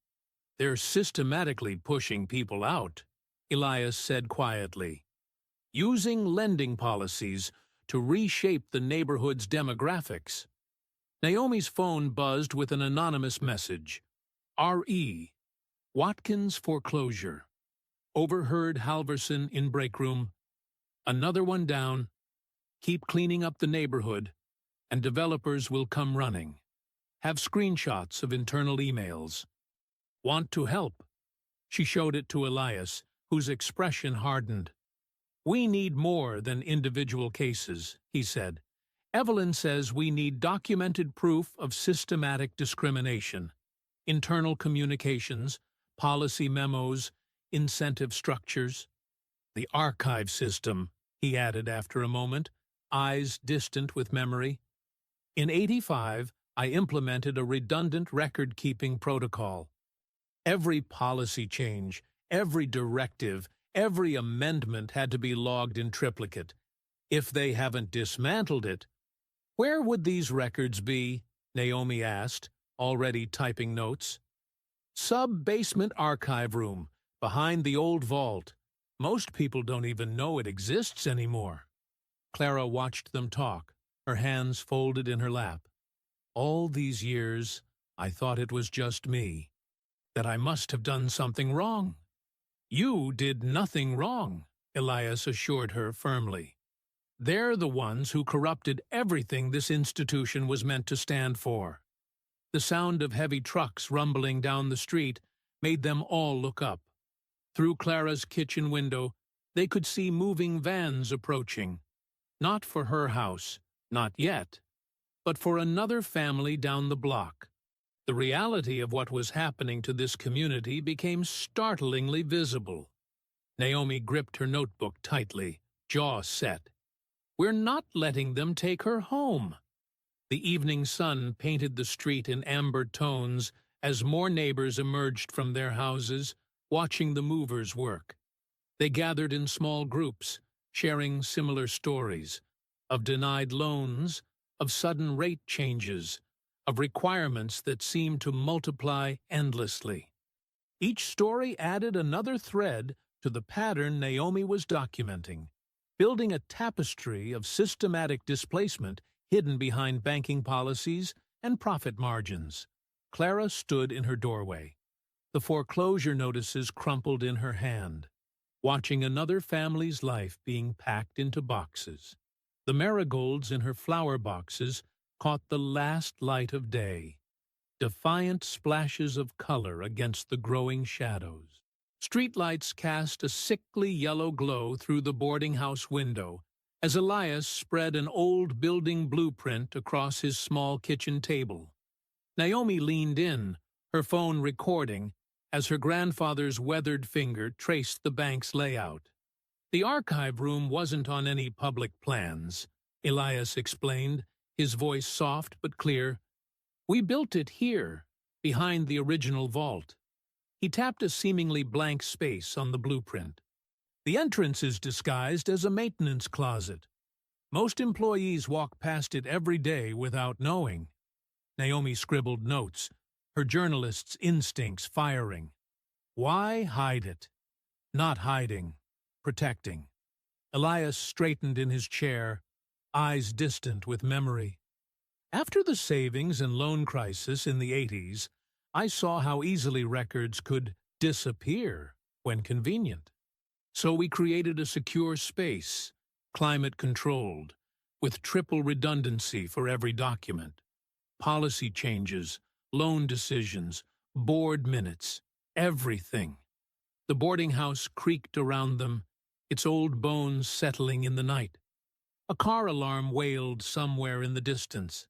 They're systematically pushing people out, Elias said quietly, using lending policies to reshape the neighborhood's demographics. Naomi's phone buzzed with an anonymous message. R.E. Watkins foreclosure. Overheard Halverson in break room. Another one down. Keep cleaning up the neighborhood, and developers will come running. Have screenshots of internal emails. Want to help? She showed it to Elias, whose expression hardened. We need more than individual cases, he said. Evelyn says we need documented proof of systematic discrimination, internal communications, policy memos, incentive structures. The archive system, he added after a moment, eyes distant with memory. In '85, I implemented a redundant record-keeping protocol. Every policy change, every directive, every amendment had to be logged in triplicate. If they haven't dismantled it, where would these records be? Naomi asked, already typing notes. Sub-basement archive room, behind the old vault. Most people don't even know it exists anymore. Clara watched them talk, her hands folded in her lap. All these years, I thought it was just me, that I must have done something wrong. You did nothing wrong. Elias assured her firmly. They're the ones who corrupted everything this institution was meant to stand for. The sound of heavy trucks rumbling down the street made them all look up. Through Clara's kitchen window, they could see moving vans approaching. Not for her house, not yet, but for another family down the block. The reality of what was happening to this community became startlingly visible. Naomi gripped her notebook tightly, jaw set. We're not letting them take her home. The evening sun painted the street in amber tones as more neighbors emerged from their houses, watching the movers work. They gathered in small groups, sharing similar stories of denied loans, of sudden rate changes, of requirements that seemed to multiply endlessly. Each story added another thread to the pattern Naomi was documenting, building a tapestry of systematic displacement hidden behind banking policies and profit margins. Clara stood in her doorway, the foreclosure notices crumpled in her hand, watching another family's life being packed into boxes. The marigolds in her flower boxes caught the last light of day, defiant splashes of color against the growing shadows. Streetlights cast a sickly yellow glow through the boarding house window as Elias spread an old building blueprint across his small kitchen table. Naomi leaned in, her phone recording, as her grandfather's weathered finger traced the bank's layout. The archive room wasn't on any public plans, Elias explained, his voice soft but clear. We built it here, behind the original vault. He tapped a seemingly blank space on the blueprint. The entrance is disguised as a maintenance closet. Most employees walk past it every day without knowing. Naomi scribbled notes, her journalist's instincts firing. Why hide it? Not hiding, protecting. Elias straightened in his chair, eyes distant with memory. After the savings and loan crisis in the 80s, I saw how easily records could disappear when convenient. So we created a secure space, climate-controlled, with triple redundancy for every document. Policy changes, loan decisions, board minutes, everything. The boarding house creaked around them, its old bones settling in the night. A car alarm wailed somewhere in the distance.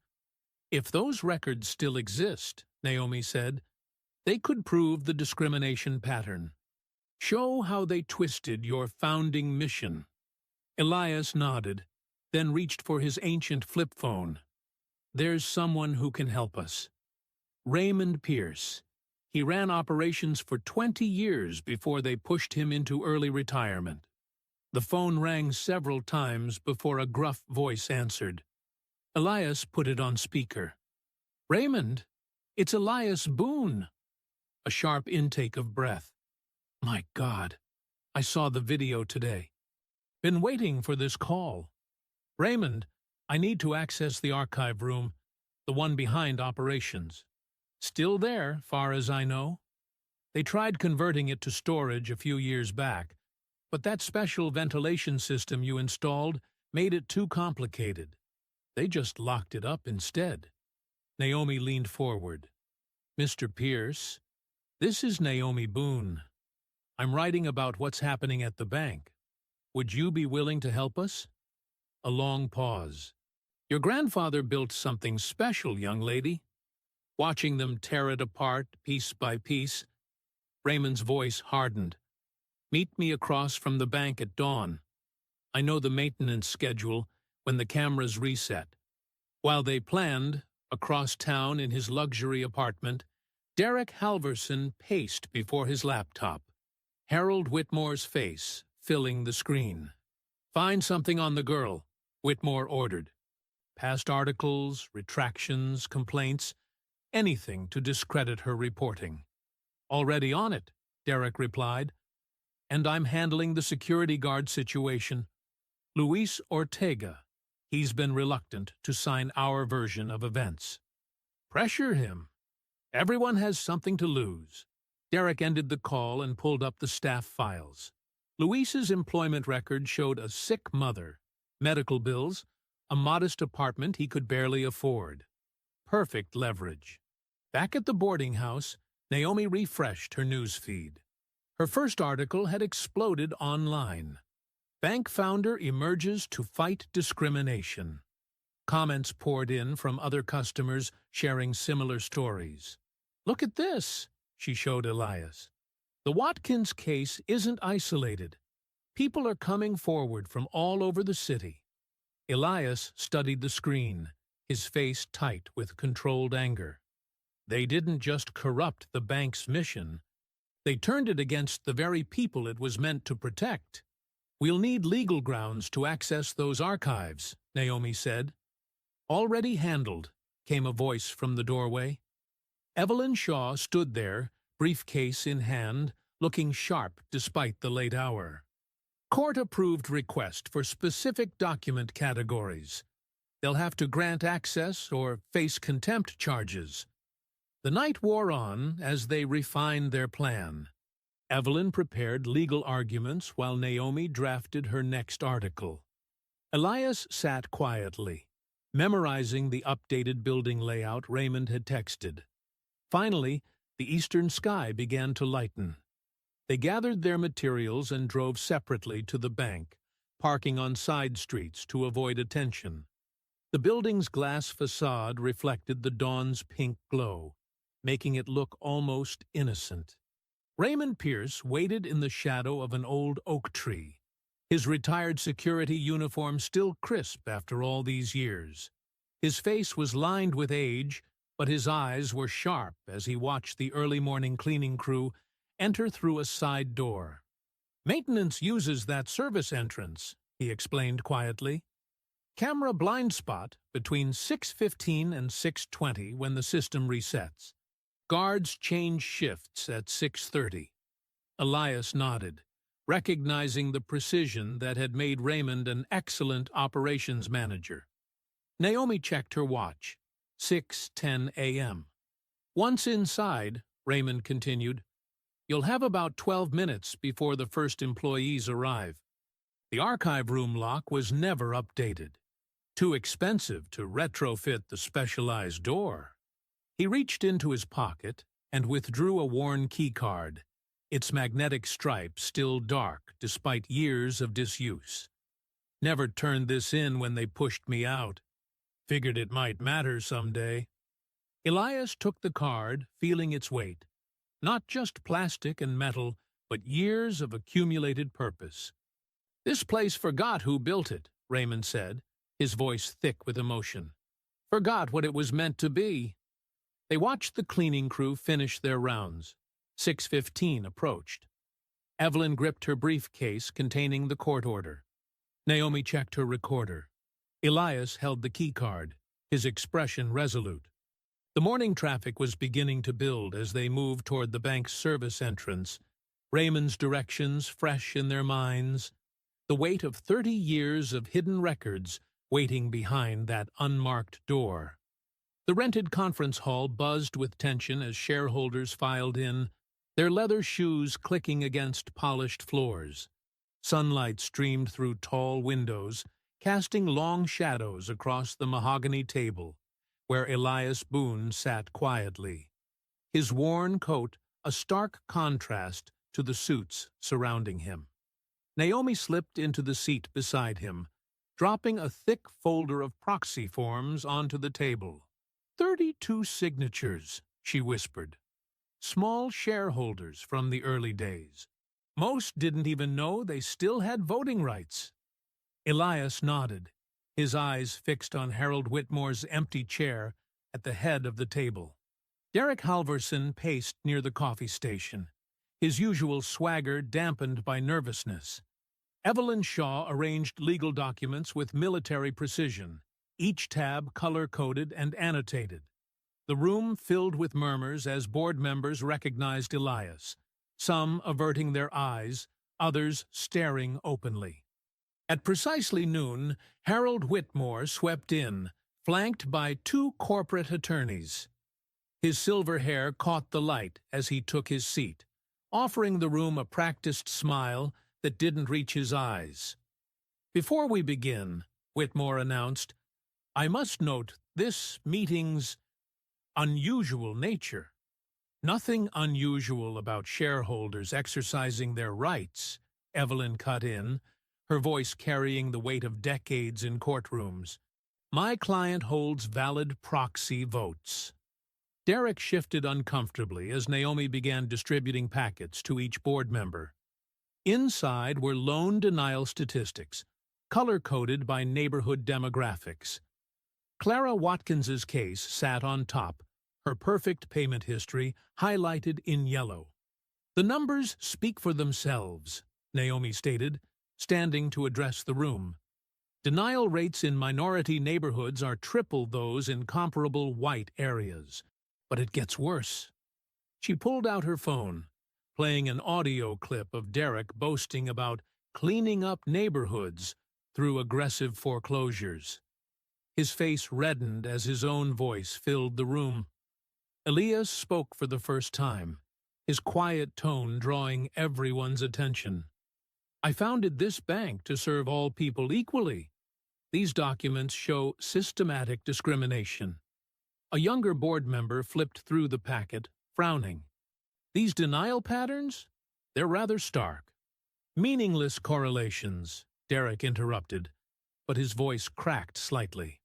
If those records still exist, Naomi said, they could prove the discrimination pattern. Show how they twisted your founding mission. Elias nodded, then reached for his ancient flip phone. There's someone who can help us. Raymond Pierce. He ran operations for 20 years before they pushed him into early retirement. The phone rang several times before a gruff voice answered. Elias put it on speaker. Raymond, it's Elias Boone. A sharp intake of breath. My God, I saw the video today. Been waiting for this call. Raymond, I need to access the archive room, the one behind operations. Still there, far as I know. They tried converting it to storage a few years back, but that special ventilation system you installed made it too complicated. They just locked it up instead. Naomi leaned forward. Mr. Pierce, this is Naomi Boone. I'm writing about what's happening at the bank. Would you be willing to help us? A long pause. Your grandfather built something special, young lady. Watching them tear it apart piece by piece, Raymond's voice hardened. Meet me across from the bank at dawn. I know the maintenance schedule when the cameras reset. While they planned, across town in his luxury apartment, Derek Halverson paced before his laptop, Harold Whitmore's face filling the screen. Find something on the girl, Whitmore ordered. Past articles, retractions, complaints, anything to discredit her reporting. Already on it, Derek replied. And I'm handling the security guard situation. Luis Ortega. He's been reluctant to sign our version of events. Pressure him. Everyone has something to lose. Derek ended the call and pulled up the staff files. Luis's employment record showed a sick mother, medical bills, a modest apartment he could barely afford. Perfect leverage. Back at the boarding house, Naomi refreshed her news feed. Her first article had exploded online. Bank founder emerges to fight discrimination. Comments poured in from other customers sharing similar stories. "Look at this," she showed Elias. "The Watkins case isn't isolated. People are coming forward from all over the city." Elias studied the screen, his face tight with controlled anger. They didn't just corrupt the bank's mission. They turned it against the very people it was meant to protect. "We'll need legal grounds to access those archives," Naomi said. "Already handled," came a voice from the doorway. Evelyn Shaw stood there, briefcase in hand, looking sharp despite the late hour. "Court-approved request for specific document categories. They'll have to grant access or face contempt charges." The night wore on as they refined their plan. Evelyn prepared legal arguments while Naomi drafted her next article. Elias sat quietly, memorizing the updated building layout Raymond had texted. Finally, the eastern sky began to lighten. They gathered their materials and drove separately to the bank, parking on side streets to avoid attention. The building's glass facade reflected the dawn's pink glow, making it look almost innocent. Raymond Pierce waited in the shadow of an old oak tree, his retired security uniform still crisp after all these years. His face was lined with age, but his eyes were sharp as he watched the early morning cleaning crew enter through a side door. "Maintenance uses that service entrance," he explained quietly. "Camera blind spot between 6:15 and 6:20 when the system resets. Guards change shifts at 6:30. Elias nodded, recognizing the precision that had made Raymond an excellent operations manager. Naomi checked her watch. 6:10 a.m. "Once inside," Raymond continued, "you'll have about 12 minutes before the first employees arrive. The archive room lock was never updated. Too expensive to retrofit the specialized door." He reached into his pocket and withdrew a worn keycard, its magnetic stripe still dark despite years of disuse. "Never turned this in when they pushed me out. Figured it might matter someday." Elias took the card, feeling its weight. Not just plastic and metal, but years of accumulated purpose. "This place forgot who built it," Raymond said, his voice thick with emotion. "Forgot what it was meant to be." They watched the cleaning crew finish their rounds. 6:15 approached. Evelyn gripped her briefcase containing the court order. Naomi checked her recorder. Elias held the keycard, his expression resolute. The morning traffic was beginning to build as they moved toward the bank's service entrance, Raymond's directions fresh in their minds, the weight of 30 years of hidden records waiting behind that unmarked door. The rented conference hall buzzed with tension as shareholders filed in, their leather shoes clicking against polished floors. Sunlight streamed through tall windows, casting long shadows across the mahogany table, where Elias Boone sat quietly, his worn coat a stark contrast to the suits surrounding him. Naomi slipped into the seat beside him, dropping a thick folder of proxy forms onto the table. 32 signatures, she whispered. Small shareholders from the early days. Most didn't even know they still had voting rights. Elias nodded, his eyes fixed on Harold Whitmore's empty chair at the head of the table. Derek Halverson paced near the coffee station, his usual swagger dampened by nervousness. Evelyn Shaw arranged legal documents with military precision, each tab color-coded and annotated. The room filled with murmurs as board members recognized Elias, some averting their eyes, others staring openly. At precisely noon, Harold Whitmore swept in, flanked by 2 corporate attorneys. His silver hair caught the light as he took his seat, offering the room a practiced smile that didn't reach his eyes. "Before we begin," Whitmore announced, "I must note this meeting's unusual nature. Nothing unusual about shareholders exercising their rights," Evelyn cut in, her voice carrying the weight of decades in courtrooms. "My client holds valid proxy votes." Derek shifted uncomfortably as Naomi began distributing packets to each board member. Inside were loan denial statistics, color-coded by neighborhood demographics. Clara Watkins's case sat on top, her perfect payment history highlighted in yellow. "The numbers speak for themselves," Naomi stated, standing to address the room. "Denial rates in minority neighborhoods are triple those in comparable white areas. But it gets worse." She pulled out her phone, playing an audio clip of Derek boasting about cleaning up neighborhoods through aggressive foreclosures. His face reddened as his own voice filled the room. Elias spoke for the first time, his quiet tone drawing everyone's attention. "I founded this bank to serve all people equally. These documents show systematic discrimination." A younger board member flipped through the packet, frowning. "These denial patterns? They're rather stark." "Meaningless correlations," Derek interrupted, but his voice cracked slightly.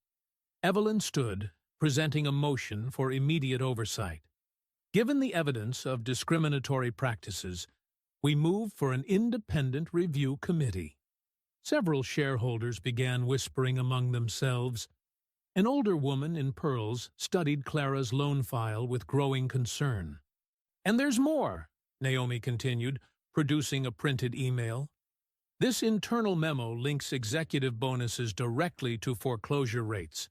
Evelyn stood, presenting a motion for immediate oversight. "Given the evidence of discriminatory practices, we move for an independent review committee." Several shareholders began whispering among themselves. An older woman in pearls studied Clara's loan file with growing concern. "And there's more," Naomi continued, producing a printed email. "This internal memo links executive bonuses directly to foreclosure rates.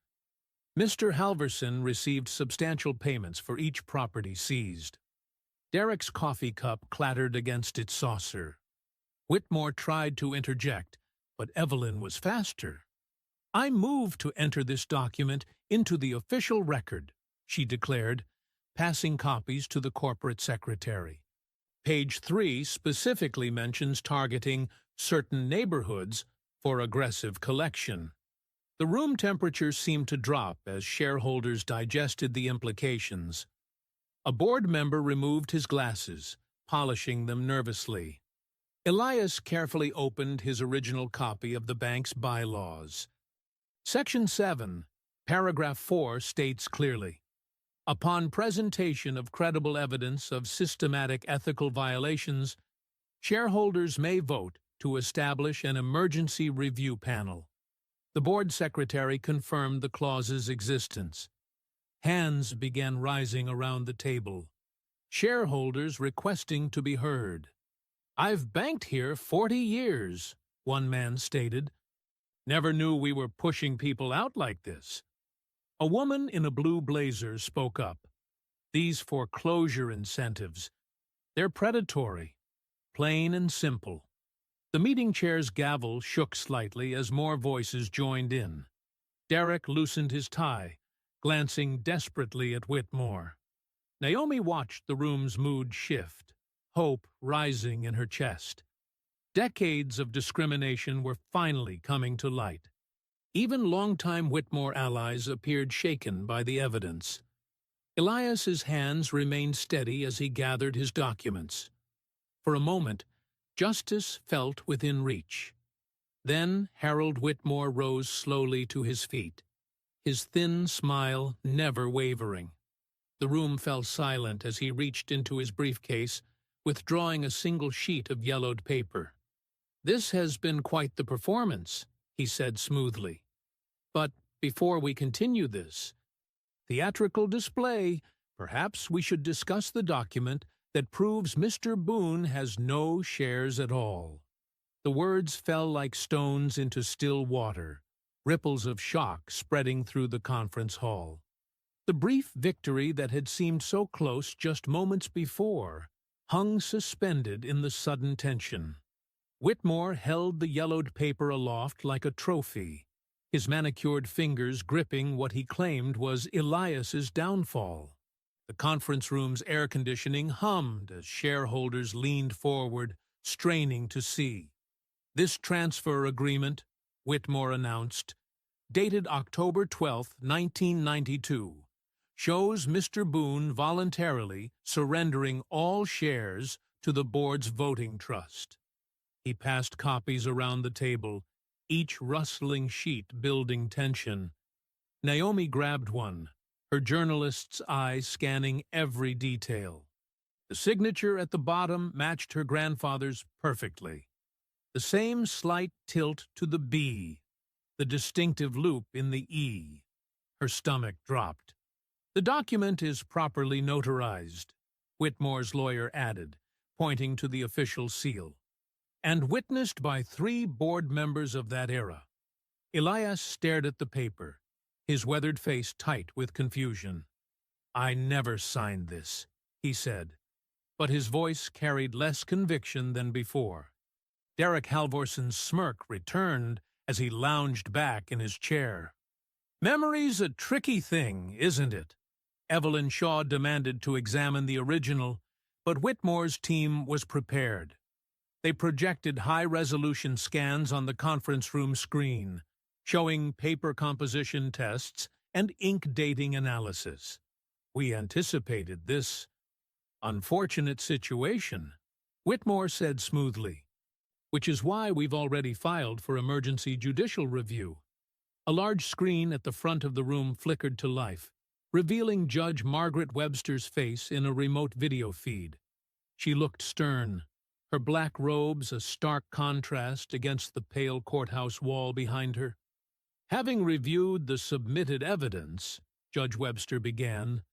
Mr. Halverson received substantial payments for each property seized." Derek's coffee cup clattered against its saucer. Whitmore tried to interject, but Evelyn was faster. "I move to enter this document into the official record," she declared, passing copies to the corporate secretary. "Page 3 specifically mentions targeting certain neighborhoods for aggressive collection." The room temperature seemed to drop as shareholders digested the implications. A board member removed his glasses, polishing them nervously. Elias carefully opened his original copy of the bank's bylaws. Section 7, paragraph 4 states clearly, "Upon presentation of credible evidence of systematic ethical violations, shareholders may vote to establish an emergency review panel." The board secretary confirmed the clause's existence. Hands began rising around the table. Shareholders requesting to be heard. "I've banked here 40 years, one man stated. "Never knew we were pushing people out like this." A woman in a blue blazer spoke up. "These foreclosure incentives, they're predatory, plain and simple." The meeting chair's gavel shook slightly as more voices joined in. Derek loosened his tie, glancing desperately at Whitmore. Naomi watched the room's mood shift, hope rising in her chest. Decades of discrimination were finally coming to light. Even longtime Whitmore allies appeared shaken by the evidence. Elias's hands remained steady as he gathered his documents. For a moment, justice felt within reach. Then Harold Whitmore rose slowly to his feet, his thin smile never wavering. The room fell silent as he reached into his briefcase, withdrawing a single sheet of yellowed paper. "This has been quite the performance," he said smoothly. "But before we continue this theatrical display, perhaps we should discuss the document that proves Mr. Boone has no shares at all." The words fell like stones into still water, ripples of shock spreading through the conference hall. The brief victory that had seemed so close just moments before hung suspended in the sudden tension. Whitmore held the yellowed paper aloft like a trophy, his manicured fingers gripping what he claimed was Elias's downfall. The conference room's air conditioning hummed as shareholders leaned forward, straining to see. This transfer agreement, Whitmore announced, dated October 12, 1992, shows Mr. Boone voluntarily surrendering all shares to the board's voting trust. He passed copies around the table, each rustling sheet building tension. Naomi grabbed one, her journalist's eye scanning every detail. The signature at the bottom matched her grandfather's perfectly. The same slight tilt to the B, the distinctive loop in the E. Her stomach dropped. The document is properly notarized, Whitmore's lawyer added, pointing to the official seal, and witnessed by 3 board members of that era. Elias stared at the paper, his weathered face tight with confusion. "I never signed this," he said, but his voice carried less conviction than before. Derek Halvorson's smirk returned as he lounged back in his chair. "Memory's a tricky thing, isn't it?" Evelyn Shaw demanded to examine the original, but Whitmore's team was prepared. They projected high-resolution scans on the conference room screen, showing paper composition tests and ink dating analysis. "We anticipated this unfortunate situation," Whitmore said smoothly, "which is why we've already filed for emergency judicial review." A large screen at the front of the room flickered to life, revealing Judge Margaret Webster's face in a remote video feed. She looked stern, her black robes a stark contrast against the pale courthouse wall behind her. "Having reviewed the submitted evidence," Judge Webster began,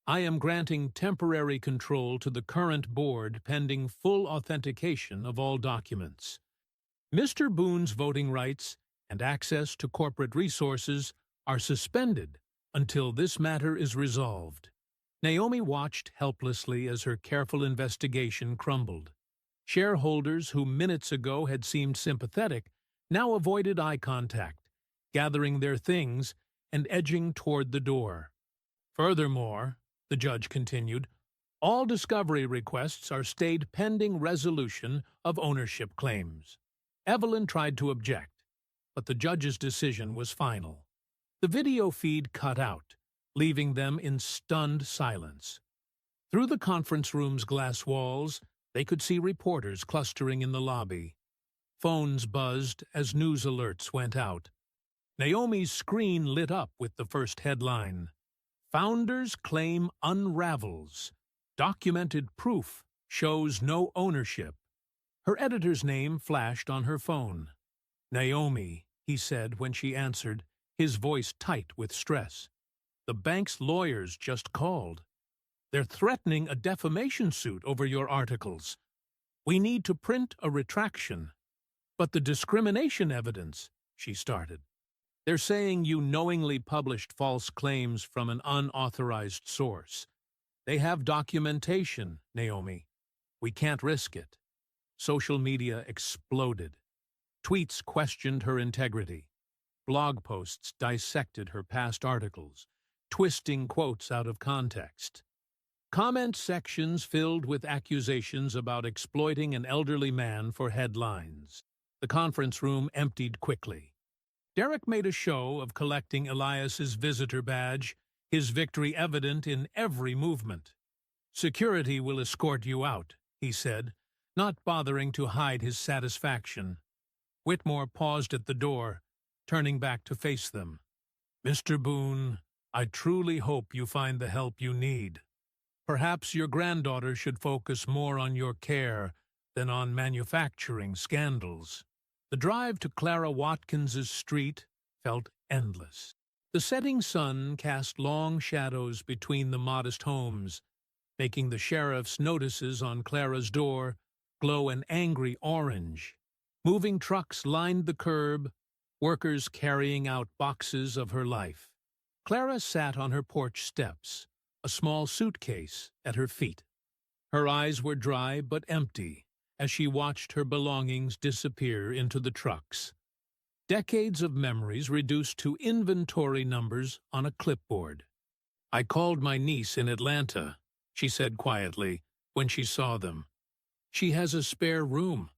"I am granting temporary control to the current board pending full authentication of all documents. Mr. Boone's voting rights and access to corporate resources are suspended until this matter is resolved." Naomi watched helplessly as her careful investigation crumbled. Shareholders who minutes ago had seemed sympathetic now avoided eye contact, gathering their things and edging toward the door. "Furthermore," the judge continued, "all discovery requests are stayed pending resolution of ownership claims." Evelyn tried to object, but the judge's decision was final. The video feed cut out, leaving them in stunned silence. Through the conference room's glass walls, they could see reporters clustering in the lobby. Phones buzzed as news alerts went out. Naomi's screen lit up with the first headline: "Founders claim unravels. Documented proof shows no ownership." Her editor's name flashed on her phone. "Naomi," he said when she answered, his voice tight with stress. "The bank's lawyers just called. They're threatening a defamation suit over your articles. We need to print a retraction." "But the discrimination evidence," she started. "They're saying you knowingly published false claims from an unauthorized source. They have documentation, Naomi. We can't risk it." Social media exploded. Tweets questioned her integrity. Blog posts dissected her past articles, twisting quotes out of context. Comment sections filled with accusations about exploiting an elderly man for headlines. The conference room emptied quickly. Derek made a show of collecting Elias's visitor badge, his victory evident in every movement. "Security will escort you out," he said, not bothering to hide his satisfaction. Whitmore paused at the door, turning back to face them. "Mr. Boone, I truly hope you find the help you need. Perhaps your granddaughter should focus more on your care than on manufacturing scandals." The drive to Clara Watkins's street felt endless. The setting sun cast long shadows between the modest homes, making the sheriff's notices on Clara's door glow an angry orange. Moving trucks lined the curb, workers carrying out boxes of her life. Clara sat on her porch steps, a small suitcase at her feet. Her eyes were dry but empty as she watched her belongings disappear into the trucks. Decades of memories reduced to inventory numbers on a clipboard. "I called my niece in Atlanta," she said quietly when she saw them. "She has a spare room."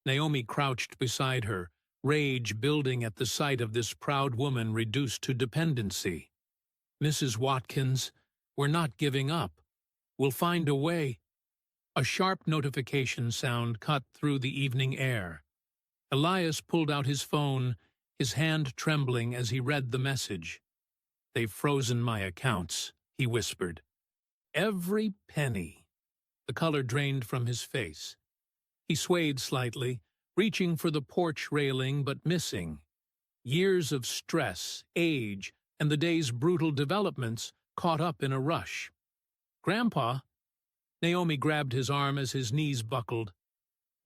Naomi crouched beside her, rage building at the sight of this proud woman reduced to dependency. "Mrs. Watkins, we're not giving up. We'll find a way." A sharp notification sound cut through the evening air. Elias pulled out his phone, his hand trembling as he read the message. "They've frozen my accounts," he whispered. "Every penny." The color drained from his face. He swayed slightly, reaching for the porch railing but missing. Years of stress, age, and the day's brutal developments caught up in a rush. "Grandpa?" Naomi grabbed his arm as his knees buckled.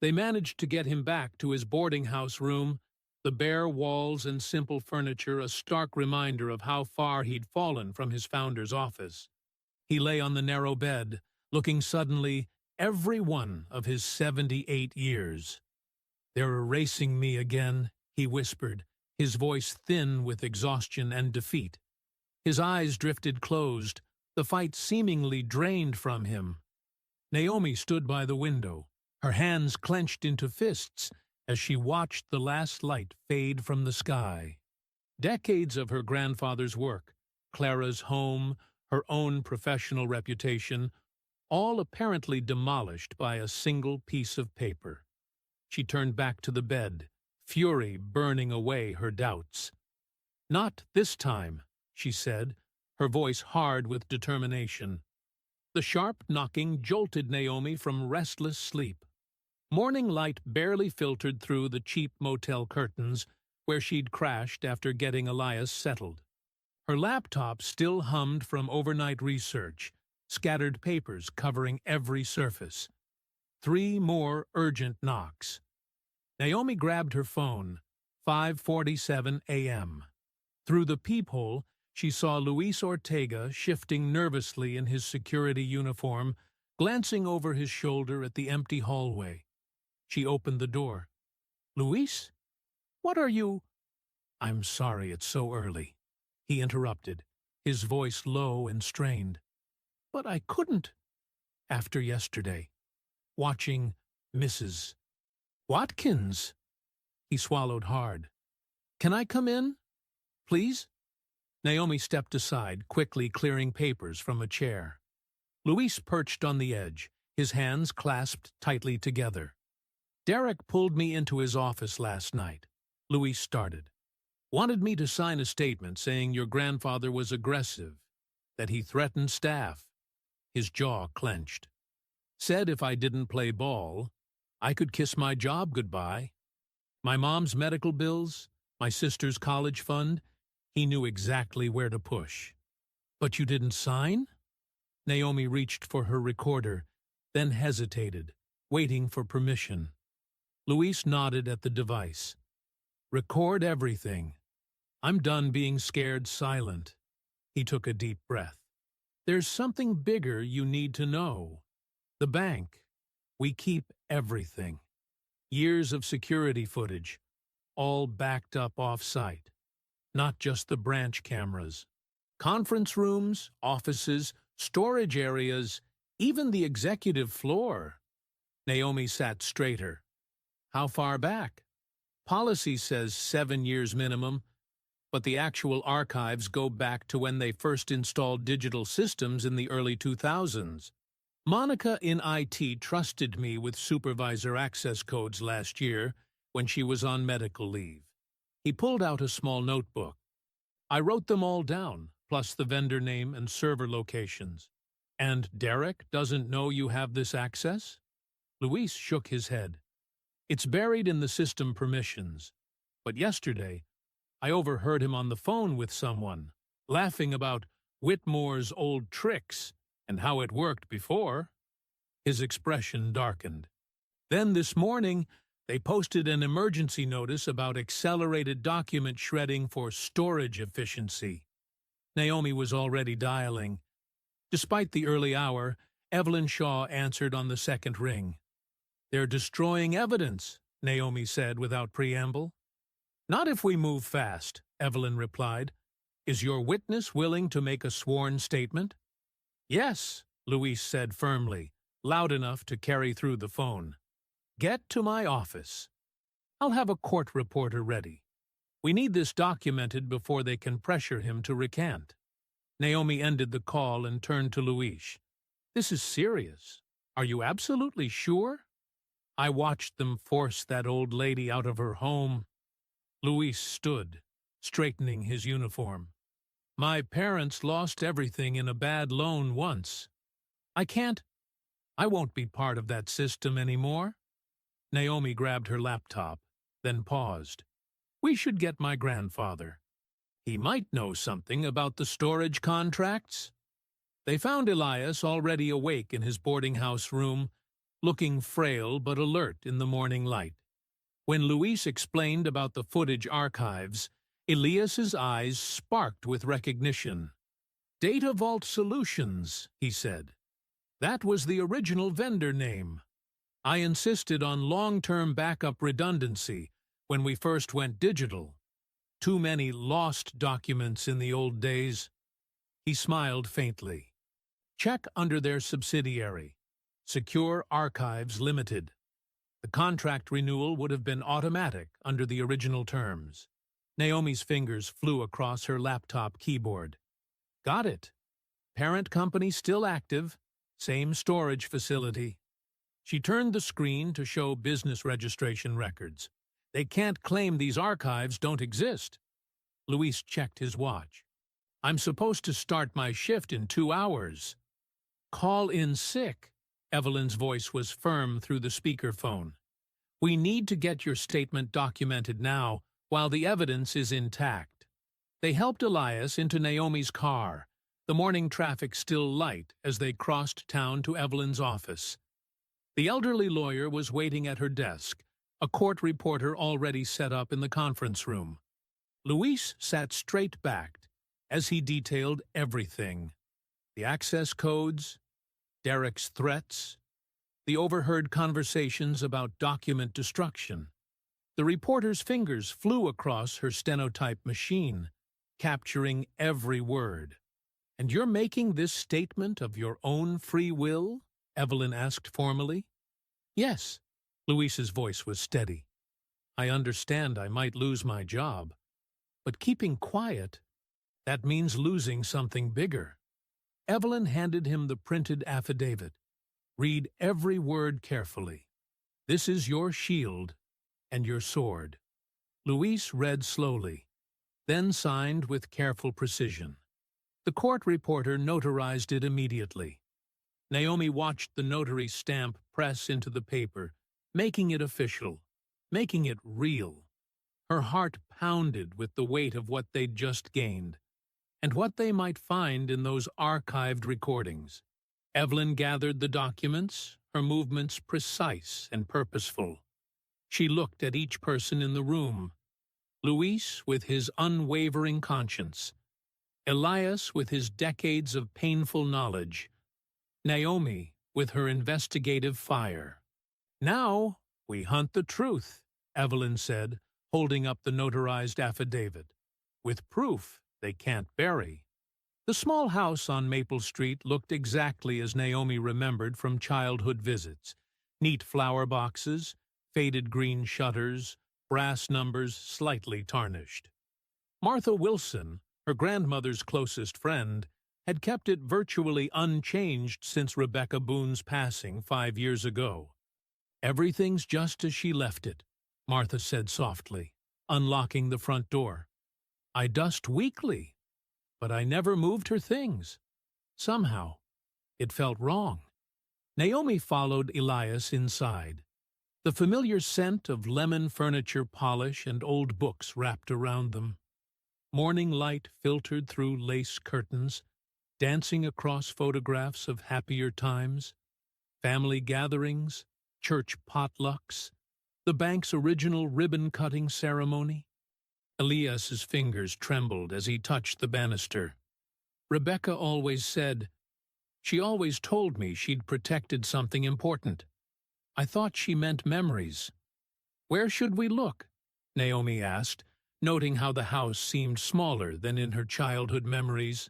They managed to get him back to his boarding house room, the bare walls and simple furniture a stark reminder of how far he'd fallen from his founder's office. He lay on the narrow bed, looking suddenly every one of his 78 years. "They're erasing me again," he whispered, his voice thin with exhaustion and defeat. His eyes drifted closed, the fight seemingly drained from him. Naomi stood by the window, her hands clenched into fists as she watched the last light fade from the sky. Decades of her grandfather's work, Clara's home, her own professional reputation, all apparently demolished by a single piece of paper. She turned back to the bed, fury burning away her doubts. "Not this time," she said, her voice hard with determination. The sharp knocking jolted Naomi from restless sleep. Morning light barely filtered through the cheap motel curtains where she'd crashed after getting Elias settled. Her laptop still hummed from overnight research, scattered papers covering every surface. 3 more urgent knocks. Naomi grabbed her phone, 5:47 a.m. Through the peephole, she saw Luis Ortega shifting nervously in his security uniform, glancing over his shoulder at the empty hallway. She opened the door. "Luis? What are you—" "I'm sorry it's so early," he interrupted, his voice low and strained. "But I couldn't. After yesterday, watching Mrs. Watkins." He swallowed hard. "Can I come in? Please?" Naomi stepped aside, quickly clearing papers from a chair. Luis perched on the edge, his hands clasped tightly together. "Derek pulled me into his office last night," Luis started. "Wanted me to sign a statement saying your grandfather was aggressive, that he threatened staff." His jaw clenched. "Said if I didn't play ball, I could kiss my job goodbye. My mom's medical bills, my sister's college fund, he knew exactly where to push." "But you didn't sign?" Naomi reached for her recorder, then hesitated, waiting for permission. Luis nodded at the device. "Record everything. I'm done being scared silent." He took a deep breath. "There's something bigger you need to know. The bank. We keep everything. Years of security footage, all backed up off-site. Not just the branch cameras. Conference rooms, offices, storage areas, even the executive floor." Naomi sat straighter. "How far back?" "Policy says 7 years minimum, but the actual archives go back to when they first installed digital systems in the early 2000s. Monica in IT trusted me with supervisor access codes last year when she was on medical leave." He pulled out a small notebook. "I wrote them all down, plus the vendor name and server locations." "And Derek doesn't know you have this access?" Luis shook his head. "It's buried in the system permissions. But yesterday, I overheard him on the phone with someone, laughing about Whitmore's old tricks and how it worked before." His expression darkened. "Then this morning, they posted an emergency notice about accelerated document shredding for storage efficiency." Naomi was already dialing. Despite the early hour, Evelyn Shaw answered on the second ring. "They're destroying evidence," Naomi said without preamble. "Not if we move fast," Evelyn replied. "Is your witness willing to make a sworn statement?" "Yes," Luis said firmly, loud enough to carry through the phone. "Get to my office." I'll have a court reporter ready. We need this documented before they can pressure him to recant. Naomi ended the call and turned to Luis. This is serious. Are you absolutely sure? I watched them force that old lady out of her home. Luis stood, straightening his uniform. My parents lost everything in a bad loan once. I won't be part of that system anymore. Naomi grabbed her laptop, then paused. We should get my grandfather. He might know something about the storage contracts. They found Elias already awake in his boarding house room, looking frail but alert in the morning light. When Luis explained about the footage archives, Elias's eyes sparked with recognition. Data Vault Solutions, he said. That was the original vendor name. I insisted on long-term backup redundancy when we first went digital. Too many lost documents in the old days. He smiled faintly. Check under their subsidiary, Secure Archives Limited. The contract renewal would have been automatic under the original terms. Naomi's fingers flew across her laptop keyboard. Got it. Parent company still active, same storage facility. She turned the screen to show business registration records. They can't claim these archives don't exist. Luis checked his watch. I'm supposed to start my shift in 2 hours. Call in sick. Evelyn's voice was firm through the speakerphone. We need to get your statement documented now while the evidence is intact. They helped Elias into Naomi's car, the morning traffic still light as they crossed town to Evelyn's office. The elderly lawyer was waiting at her desk, a court reporter already set up in the conference room. Luis sat straight-backed as he detailed everything. The access codes, Derek's threats, the overheard conversations about document destruction. The reporter's fingers flew across her stenotype machine, capturing every word. And you're making this statement of your own free will? Evelyn asked formally. Yes. Luis's voice was steady. I understand I might lose my job, but keeping quiet, that means losing something bigger. Evelyn handed him the printed affidavit. Read every word carefully. This is your shield and your sword. Luis read slowly, then signed with careful precision. The court reporter notarized it immediately. Naomi watched the notary stamp press into the paper, making it official, making it real. Her heart pounded with the weight of what they'd just gained, and what they might find in those archived recordings. Evelyn gathered the documents, her movements precise and purposeful. She looked at each person in the room. Luis with his unwavering conscience, Elias with his decades of painful knowledge, Naomi with her investigative fire. Now we hunt the truth, Evelyn said, holding up the notarized affidavit. With proof they can't bury. The small house on Maple Street looked exactly as Naomi remembered from childhood visits. Neat flower boxes, faded green shutters, brass numbers slightly tarnished. Martha Wilson, her grandmother's closest friend, had kept it virtually unchanged since Rebecca Boone's passing 5 years ago. Everything's just as she left it, Martha said softly, unlocking the front door. I dust weekly, but I never moved her things. Somehow, it felt wrong. Naomi followed Elias inside. The familiar scent of lemon furniture polish and old books wrapped around them. Morning light filtered through lace curtains, dancing across photographs of happier times, family gatherings, church potlucks, the bank's original ribbon-cutting ceremony. Elias's fingers trembled as he touched the banister. Rebecca always said, she always told me she'd protected something important. I thought she meant memories. Where should we look? Naomi asked, noting how the house seemed smaller than in her childhood memories.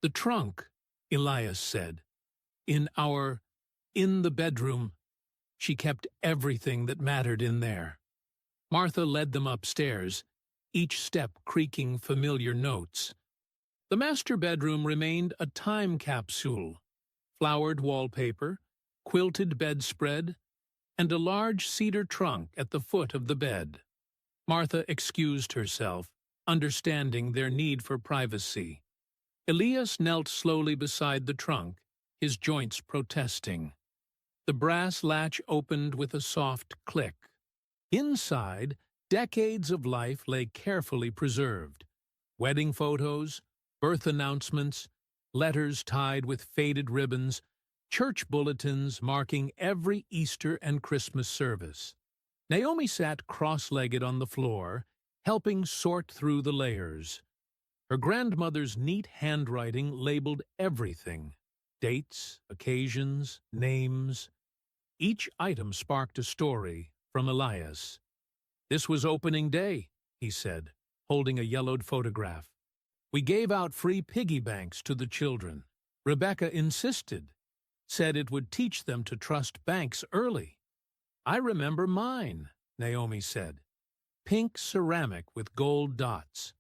The trunk, Elias said. In the bedroom. She kept everything that mattered in there. Martha led them upstairs, each step creaking familiar notes. The master bedroom remained a time capsule. Flowered wallpaper, quilted bedspread, and a large cedar trunk at the foot of the bed. Martha excused herself, understanding their need for privacy. Elias knelt slowly beside the trunk, his joints protesting. The brass latch opened with a soft click. Inside, decades of life lay carefully preserved. Wedding photos, birth announcements, letters tied with faded ribbons, church bulletins marking every Easter and Christmas service. Naomi sat cross-legged on the floor, helping sort through the layers. Her grandmother's neat handwriting labeled everything: dates, occasions, names. Each item sparked a story from Elias. "This was opening day," he said, holding a yellowed photograph. "We gave out free piggy banks to the children. Rebecca insisted, said it would teach them to trust banks early. I remember mine," Naomi said. "Pink ceramic with gold dots."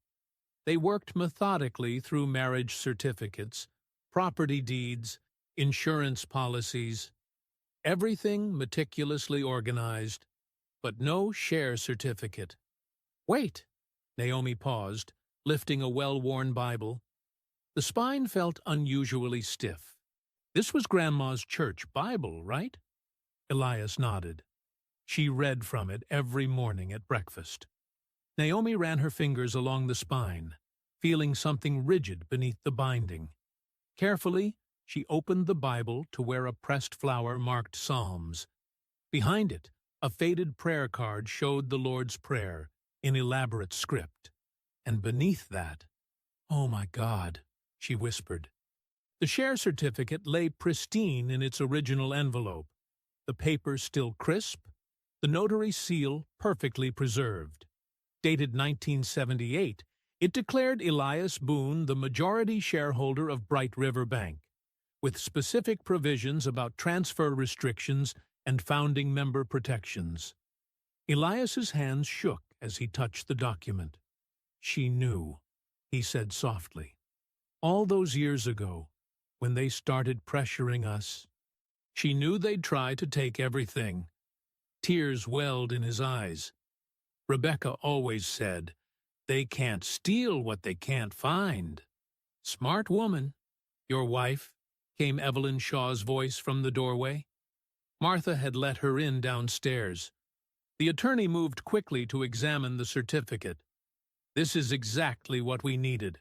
They worked methodically through marriage certificates, property deeds, insurance policies, everything meticulously organized, but no share certificate. "Wait!" Naomi paused, lifting a well-worn Bible. The spine felt unusually stiff. "This was Grandma's church Bible, right?" Elias nodded. She read from it every morning at breakfast. Naomi ran her fingers along the spine, feeling something rigid beneath the binding. Carefully, she opened the Bible to where a pressed flower marked Psalms. Behind it, a faded prayer card showed the Lord's Prayer in elaborate script. And beneath that, "Oh my God," she whispered. The share certificate lay pristine in its original envelope, the paper still crisp, the notary seal perfectly preserved. Dated 1978, it declared Elias Boone the majority shareholder of Bright River Bank, with specific provisions about transfer restrictions and founding member protections. Elias's hands shook as he touched the document. "She knew," he said softly. "All those years ago, when they started pressuring us, she knew they'd try to take everything." Tears welled in his eyes. "Rebecca always said, 'They can't steal what they can't find.'" "Smart woman. Your wife," came Evelyn Shaw's voice from the doorway. Martha had let her in downstairs. The attorney moved quickly to examine the certificate. "This is exactly what we needed.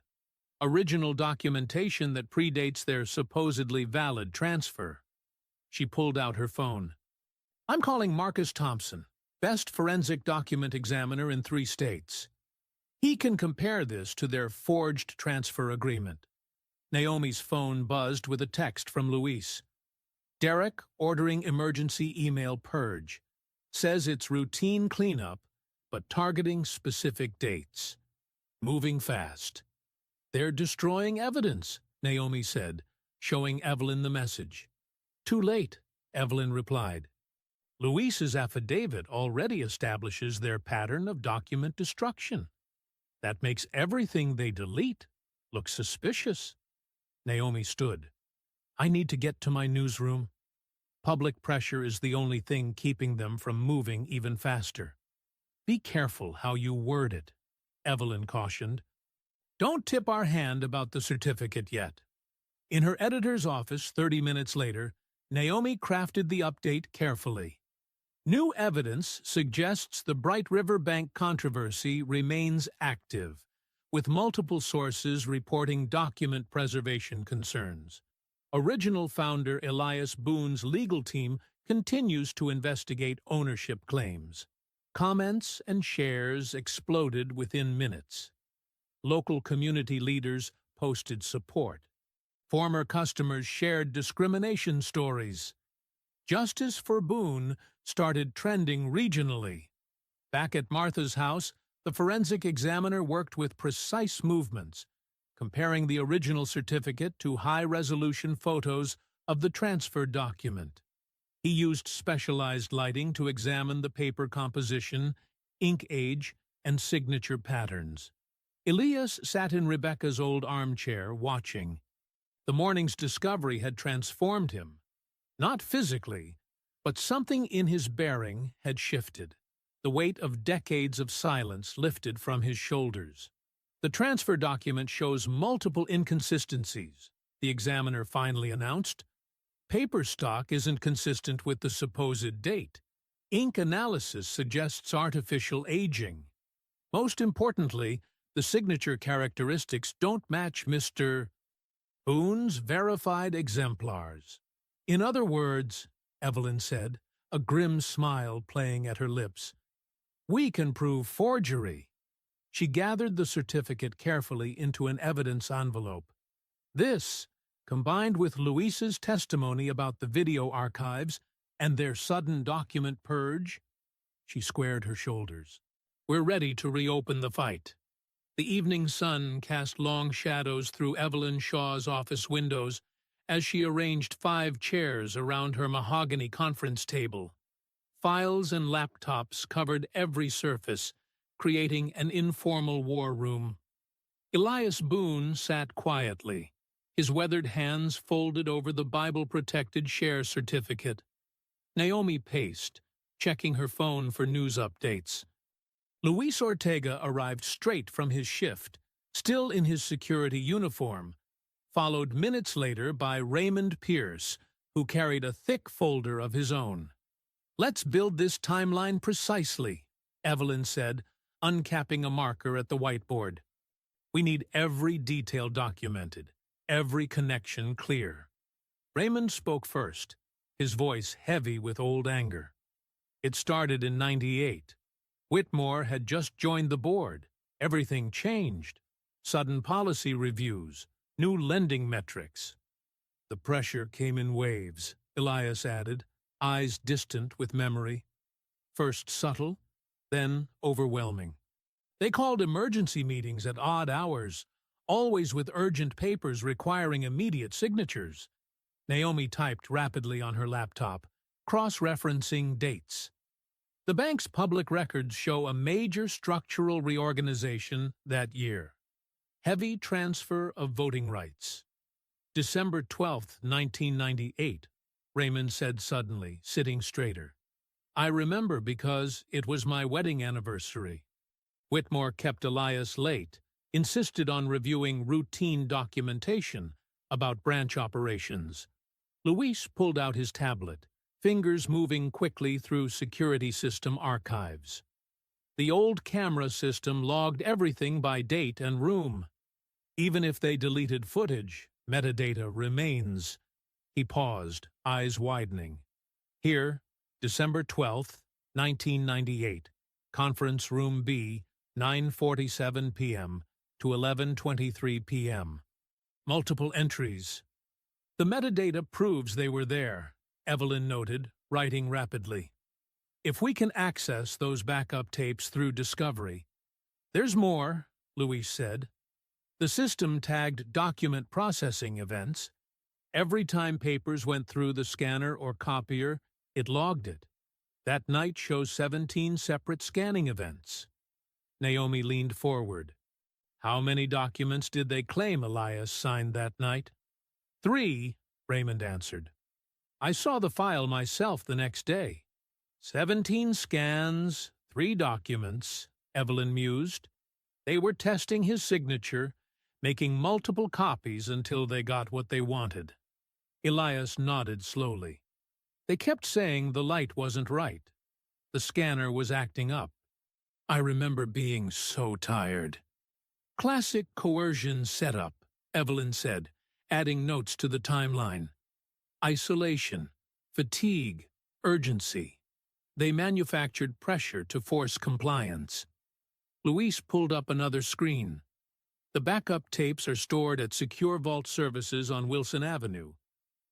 Original documentation that predates their supposedly valid transfer." She pulled out her phone. "I'm calling Marcus Thompson, best forensic document examiner in 3 states. He can compare this to their forged transfer agreement." Naomi's phone buzzed with a text from Luis. "Derek ordering emergency email purge. Says it's routine cleanup, but targeting specific dates. Moving fast." "They're destroying evidence," Naomi said, showing Evelyn the message. "Too late," Evelyn replied. "Luis's affidavit already establishes their pattern of document destruction. That makes everything they delete look suspicious." Naomi stood. "I need to get to my newsroom. Public pressure is the only thing keeping them from moving even faster." "Be careful how you word it," Evelyn cautioned. "Don't tip our hand about the certificate yet." In her editor's office 30 minutes later, Naomi crafted the update carefully. "New evidence suggests the Bright River Bank controversy remains active, with multiple sources reporting document preservation concerns. Original founder Elias Boone's legal team continues to investigate ownership claims. Comments and shares exploded within minutes. Local community leaders posted support. Former customers shared discrimination stories. Justice for Boone started trending regionally. Back at Martha's house, the forensic examiner worked with precise movements, comparing the original certificate to high-resolution photos of the transfer document. He used specialized lighting to examine the paper composition, ink age, and signature patterns. Elias sat in Rebecca's old armchair, watching. The morning's discovery had transformed him. Not physically, but something in his bearing had shifted. The weight of decades of silence lifted from his shoulders. The transfer document shows multiple inconsistencies, the examiner finally announced. Paper stock isn't consistent with the supposed date. Ink analysis suggests artificial aging. Most importantly, the signature characteristics don't match Mr. Boone's verified exemplars. In other words, Evelyn said, a grim smile playing at her lips, we can prove forgery. She gathered the certificate carefully into an evidence envelope. This, combined with Luis's testimony about the video archives and their sudden document purge, she squared her shoulders. We're ready to reopen the fight. The evening sun cast long shadows through Evelyn Shaw's office windows as she arranged 5 chairs around her mahogany conference table. Files and laptops covered every surface, creating an informal war room. Elias Boone sat quietly, his weathered hands folded over the Bible-protected share certificate. Naomi paced, checking her phone for news updates. Luis Ortega arrived straight from his shift, still in his security uniform, followed minutes later by Raymond Pierce, who carried a thick folder of his own. Let's build this timeline precisely, Evelyn said, uncapping a marker at the whiteboard. We need every detail documented, every connection clear. Raymond spoke first, his voice heavy with old anger. It started in '98. Whitmore had just joined the board. Everything changed. Sudden policy reviews, new lending metrics. The pressure came in waves, Elias added, eyes distant with memory. First subtle, then overwhelming. They called emergency meetings at odd hours, always with urgent papers requiring immediate signatures. Naomi typed rapidly on her laptop, cross-referencing dates. The bank's public records show a major structural reorganization that year. Heavy transfer of voting rights. December 12, 1998, Raymond said suddenly, sitting straighter. I remember because it was my wedding anniversary. Whitmore kept Elias late, insisted on reviewing routine documentation about branch operations. Luis pulled out his tablet, fingers moving quickly through security system archives. The old camera system logged everything by date and room. Even if they deleted footage, metadata remains. He paused, eyes widening. Here, December 12th, 1998, Conference Room B, 9:47 p.m. to 11:23 p.m. Multiple entries. The metadata proves they were there, Evelyn noted, writing rapidly. If we can access those backup tapes through Discovery. There's more, Luis said. The system tagged document processing events. Every time papers went through the scanner or copier, it logged it. That night shows 17 separate scanning events. Naomi leaned forward. How many documents did they claim Elias signed that night? 3, Raymond answered. I saw the file myself the next day. 17 scans, 3 documents, Evelyn mused. They were testing his signature, making multiple copies until they got what they wanted. Elias nodded slowly. They kept saying the light wasn't right. The scanner was acting up. I remember being so tired. Classic coercion setup, Evelyn said, adding notes to the timeline. Isolation, fatigue, urgency. They manufactured pressure to force compliance. Luis pulled up another screen. The backup tapes are stored at Secure Vault Services on Wilson Avenue.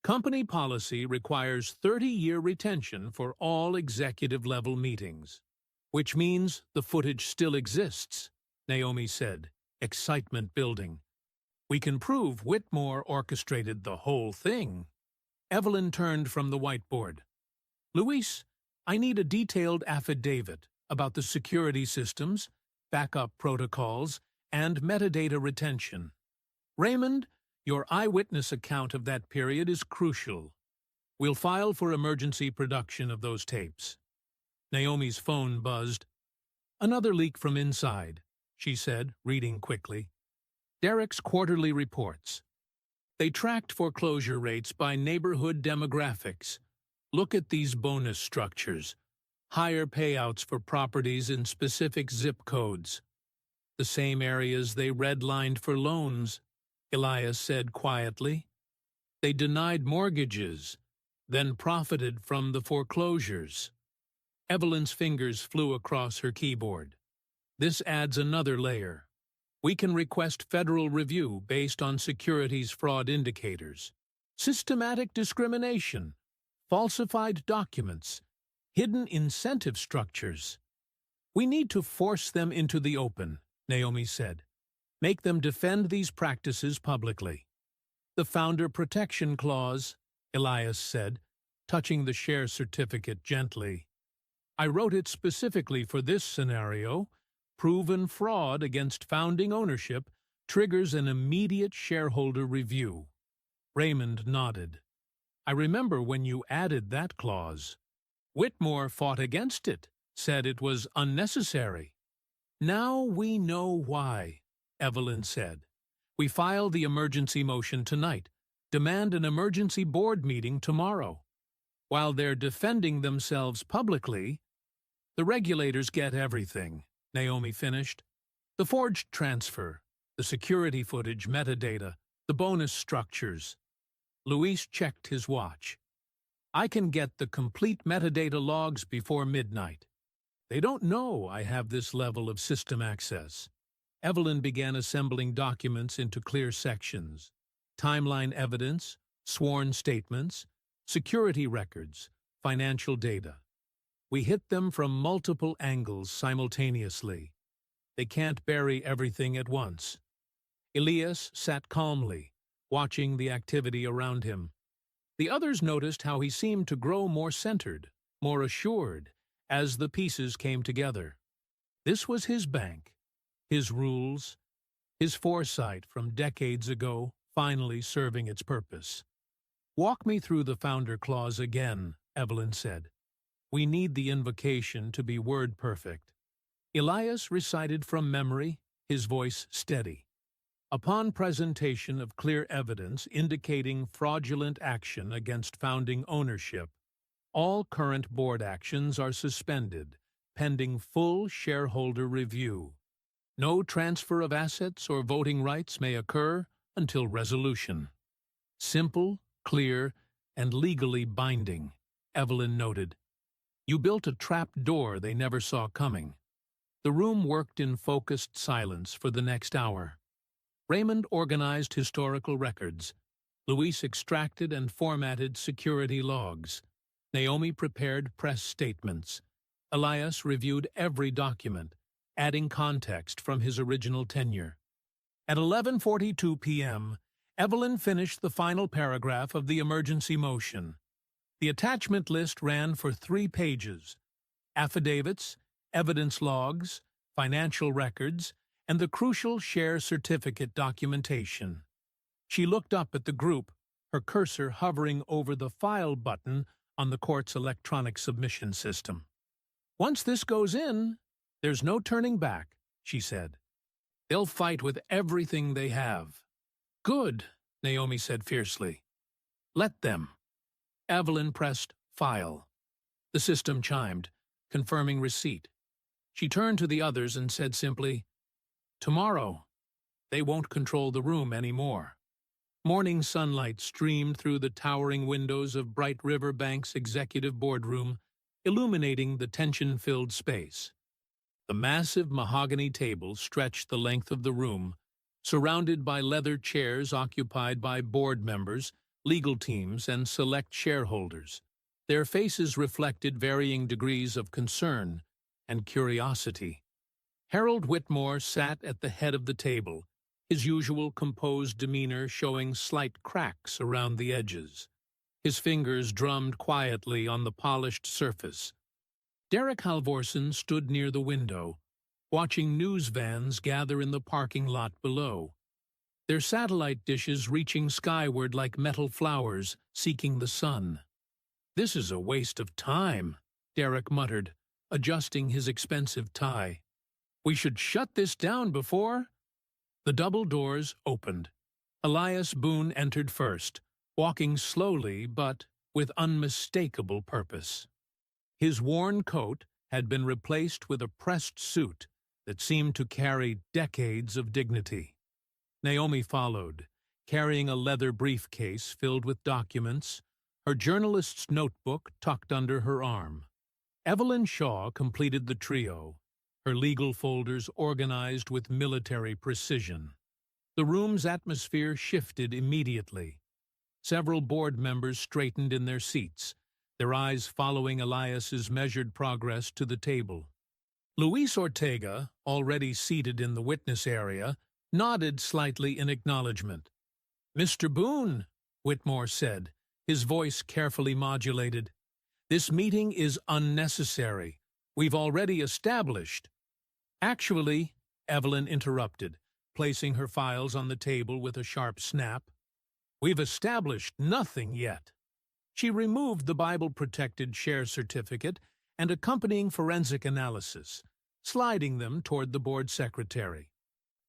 Company policy requires 30-year retention for all executive-level meetings. Which means the footage still exists, Naomi said, excitement building. We can prove Whitmore orchestrated the whole thing. Evelyn turned from the whiteboard. Luis, I need a detailed affidavit, about the security systems, backup protocols, and metadata retention. Raymond, your eyewitness account of that period is crucial. We'll file for emergency production of those tapes. Naomi's phone buzzed. Another leak from inside, she said, reading quickly. Derek's quarterly reports. They tracked foreclosure rates by neighborhood demographics. Look at these bonus structures. Higher payouts for properties in specific zip codes. The same areas they redlined for loans, Elias said quietly. They denied mortgages, then profited from the foreclosures. Evelyn's fingers flew across her keyboard. This adds another layer. We can request federal review based on securities fraud indicators, systematic discrimination, falsified documents, hidden incentive structures. We need to force them into the open, Naomi said. Make them defend these practices publicly. The Founder Protection Clause, Elias said, touching the share certificate gently. I wrote it specifically for this scenario. Proven fraud against founding ownership triggers an immediate shareholder review. Raymond nodded. I remember when you added that clause. Whitmore fought against it, said it was unnecessary. Now we know why, Evelyn said. We file the emergency motion tonight, demand an emergency board meeting tomorrow. While they're defending themselves publicly, the regulators get everything, Naomi finished. The forged transfer, the security footage metadata, the bonus structures. Luis checked his watch. I can get the complete metadata logs before midnight. They don't know I have this level of system access. Evelyn began assembling documents into clear sections. Timeline evidence, sworn statements, security records, financial data. We hit them from multiple angles simultaneously. They can't bury everything at once. Elias sat calmly, watching the activity around him. The others noticed how he seemed to grow more centered, more assured, as the pieces came together. This was his bank, his rules, his foresight from decades ago finally serving its purpose. Walk me through the Founder Clause again, Evelyn said. We need the invocation to be word perfect. Elias recited from memory, his voice steady. Upon presentation of clear evidence indicating fraudulent action against founding ownership, all current board actions are suspended, pending full shareholder review. No transfer of assets or voting rights may occur until resolution. Simple, clear, and legally binding, Evelyn noted. You built a trap door they never saw coming. The room worked in focused silence for the next hour. Raymond organized historical records. Luis extracted and formatted security logs. Naomi prepared press statements. Elias reviewed every document, adding context from his original tenure. At 11:42 p.m., Evelyn finished the final paragraph of the emergency motion. The attachment list ran for 3 pages: affidavits, evidence logs, financial records, and the crucial share certificate documentation. She looked up at the group, her cursor hovering over the File button on the court's electronic submission system. Once this goes in, there's no turning back, she said. They'll fight with everything they have. Good, Naomi said fiercely. Let them. Evelyn pressed File. The system chimed, confirming receipt. She turned to the others and said simply, Tomorrow, they won't control the room anymore. Morning sunlight streamed through the towering windows of Bright River Bank's executive boardroom, illuminating the tension-filled space. The massive mahogany table stretched the length of the room, surrounded by leather chairs occupied by board members, legal teams, and select shareholders. Their faces reflected varying degrees of concern and curiosity. Harold Whitmore sat at the head of the table, his usual composed demeanor showing slight cracks around the edges. His fingers drummed quietly on the polished surface. Derek Halvorsen stood near the window, watching news vans gather in the parking lot below, their satellite dishes reaching skyward like metal flowers seeking the sun. "This is a waste of time," Derek muttered, adjusting his expensive tie. "We should shut this down before—" The double doors opened. Elias Boone entered first, walking slowly but with unmistakable purpose. His worn coat had been replaced with a pressed suit that seemed to carry decades of dignity. Naomi followed, carrying a leather briefcase filled with documents, her journalist's notebook tucked under her arm. Evelyn Shaw completed the trio, her legal folders organized with military precision. The room's atmosphere shifted immediately. Several board members straightened in their seats, their eyes following Elias's measured progress to the table. Luis Ortega, already seated in the witness area, nodded slightly in acknowledgement. "Mr. Boone," Whitmore said, his voice carefully modulated, "this meeting is unnecessary. We've already established—" "Actually," Evelyn interrupted, placing her files on the table with a sharp snap, "we've established nothing yet." She removed the Bible-protected share certificate and accompanying forensic analysis, sliding them toward the board secretary.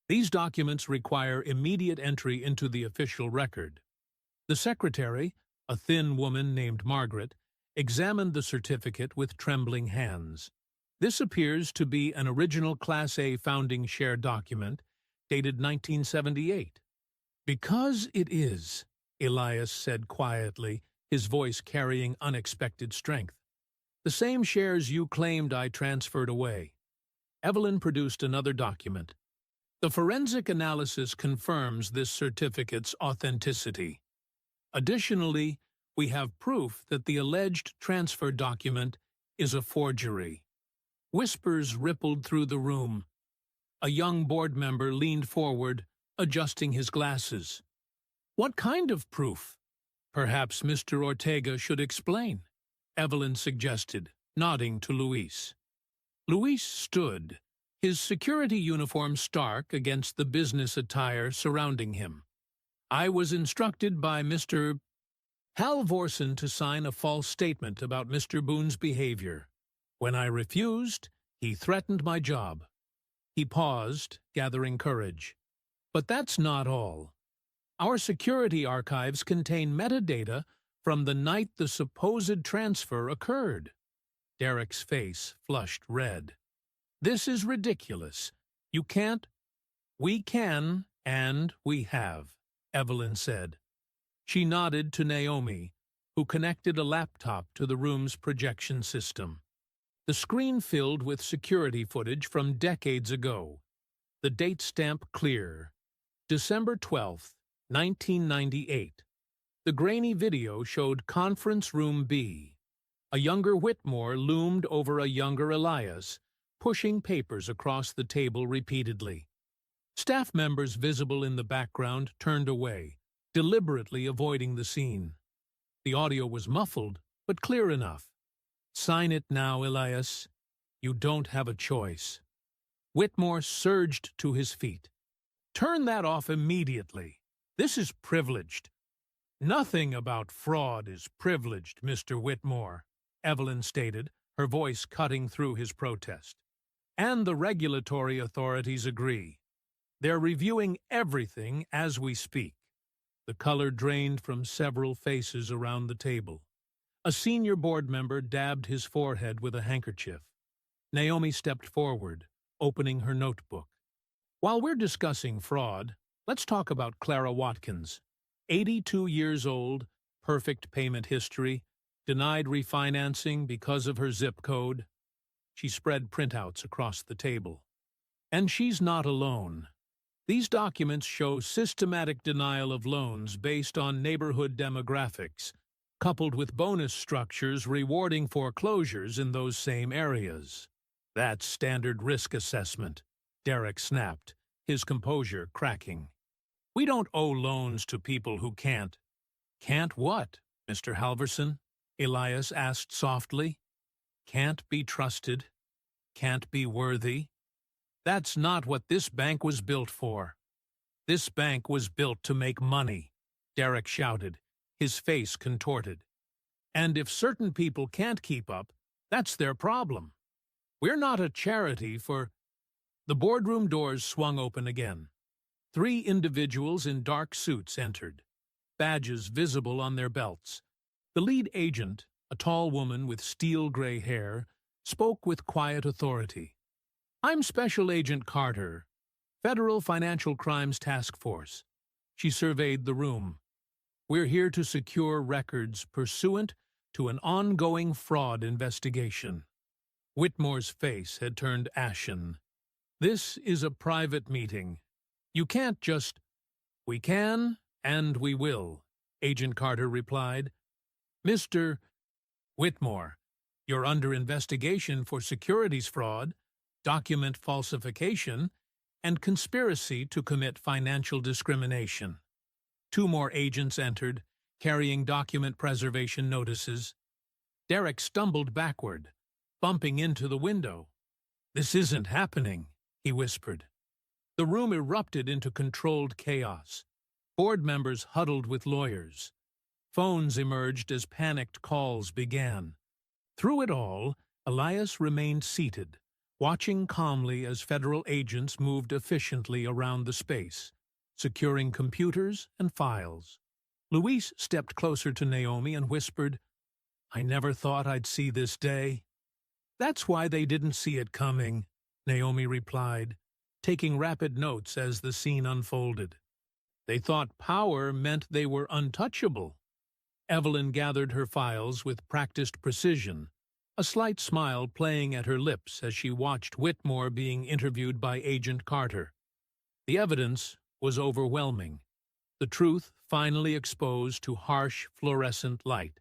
"These documents require immediate entry into the official record." The secretary, a thin woman named Margaret, examined the certificate with trembling hands. "This appears to be an original Class A founding share document, dated 1978. "Because it is," Elias said quietly, his voice carrying unexpected strength. "The same shares you claimed I transferred away." Evelyn produced another document. "The forensic analysis confirms this certificate's authenticity. Additionally, we have proof that the alleged transfer document is a forgery." Whispers rippled through the room. A young board member leaned forward, adjusting his glasses. "What kind of proof?" "Perhaps Mr. Ortega should explain," Evelyn suggested, nodding to Luis. Luis stood, his security uniform stark against the business attire surrounding him. "I was instructed by Mr. Halvorsen to sign a false statement about Mr. Boone's behavior. When I refused, he threatened my job." He paused, gathering courage. "But that's not all. Our security archives contain metadata from the night the supposed transfer occurred." Derek's face flushed red. "This is ridiculous. You can't—" "We can, and we have," Evelyn said. She nodded to Naomi, who connected a laptop to the room's projection system. The screen filled with security footage from decades ago. The date stamp clear. December 12th, 1998. The grainy video showed Conference Room B. A younger Whitmore loomed over a younger Elias, pushing papers across the table repeatedly. Staff members visible in the background turned away, deliberately avoiding the scene. The audio was muffled, but clear enough. "Sign it now, Elias. You don't have a choice." Whitmore surged to his feet. "Turn that off immediately. This is privileged." "Nothing about fraud is privileged, Mr. Whitmore," Evelyn stated, her voice cutting through his protest. "And the regulatory authorities agree. They're reviewing everything as we speak." The color drained from several faces around the table. A senior board member dabbed his forehead with a handkerchief. Naomi stepped forward, opening her notebook. "While we're discussing fraud, let's talk about Clara Watkins. 82 years old, perfect payment history, denied refinancing because of her zip code." She spread printouts across the table. "And she's not alone. These documents show systematic denial of loans based on neighborhood demographics, coupled with bonus structures rewarding foreclosures in those same areas." "That's standard risk assessment," Derek snapped, his composure cracking. "We don't owe loans to people who can't—" "Can't what, Mr. Halvorsen?" Elias asked softly. Can't be trusted. Can't be worthy. That's not what this bank was built for. This bank was built to make money, Derek shouted, his face contorted. And if certain people can't keep up, that's their problem. We're not a charity for... The boardroom doors swung open again. 3 individuals in dark suits entered, badges visible on their belts. The lead agent, a tall woman with steel-gray hair, spoke with quiet authority. "I'm Special Agent Carter, Federal Financial Crimes Task Force." She surveyed the room. "We're here to secure records pursuant to an ongoing fraud investigation." Whitmore's face had turned ashen. "This is a private meeting. You can't just..." "We can, and we will," Agent Carter replied. "Mr. Whitmore, you're under investigation for securities fraud, document falsification, and conspiracy to commit financial discrimination." 2 more agents entered, carrying document preservation notices. Derek stumbled backward, bumping into the window. "This isn't happening," he whispered. The room erupted into controlled chaos. Board members huddled with lawyers. Phones emerged as panicked calls began. Through it all, Elias remained seated, watching calmly as federal agents moved efficiently around the space, securing computers and files. Luis stepped closer to Naomi and whispered, "I never thought I'd see this day." "That's why they didn't see it coming," Naomi replied, taking rapid notes as the scene unfolded. "They thought power meant they were untouchable." Evelyn gathered her files with practiced precision, a slight smile playing at her lips as she watched Whitmore being interviewed by Agent Carter. The evidence was overwhelming, the truth finally exposed to harsh fluorescent light.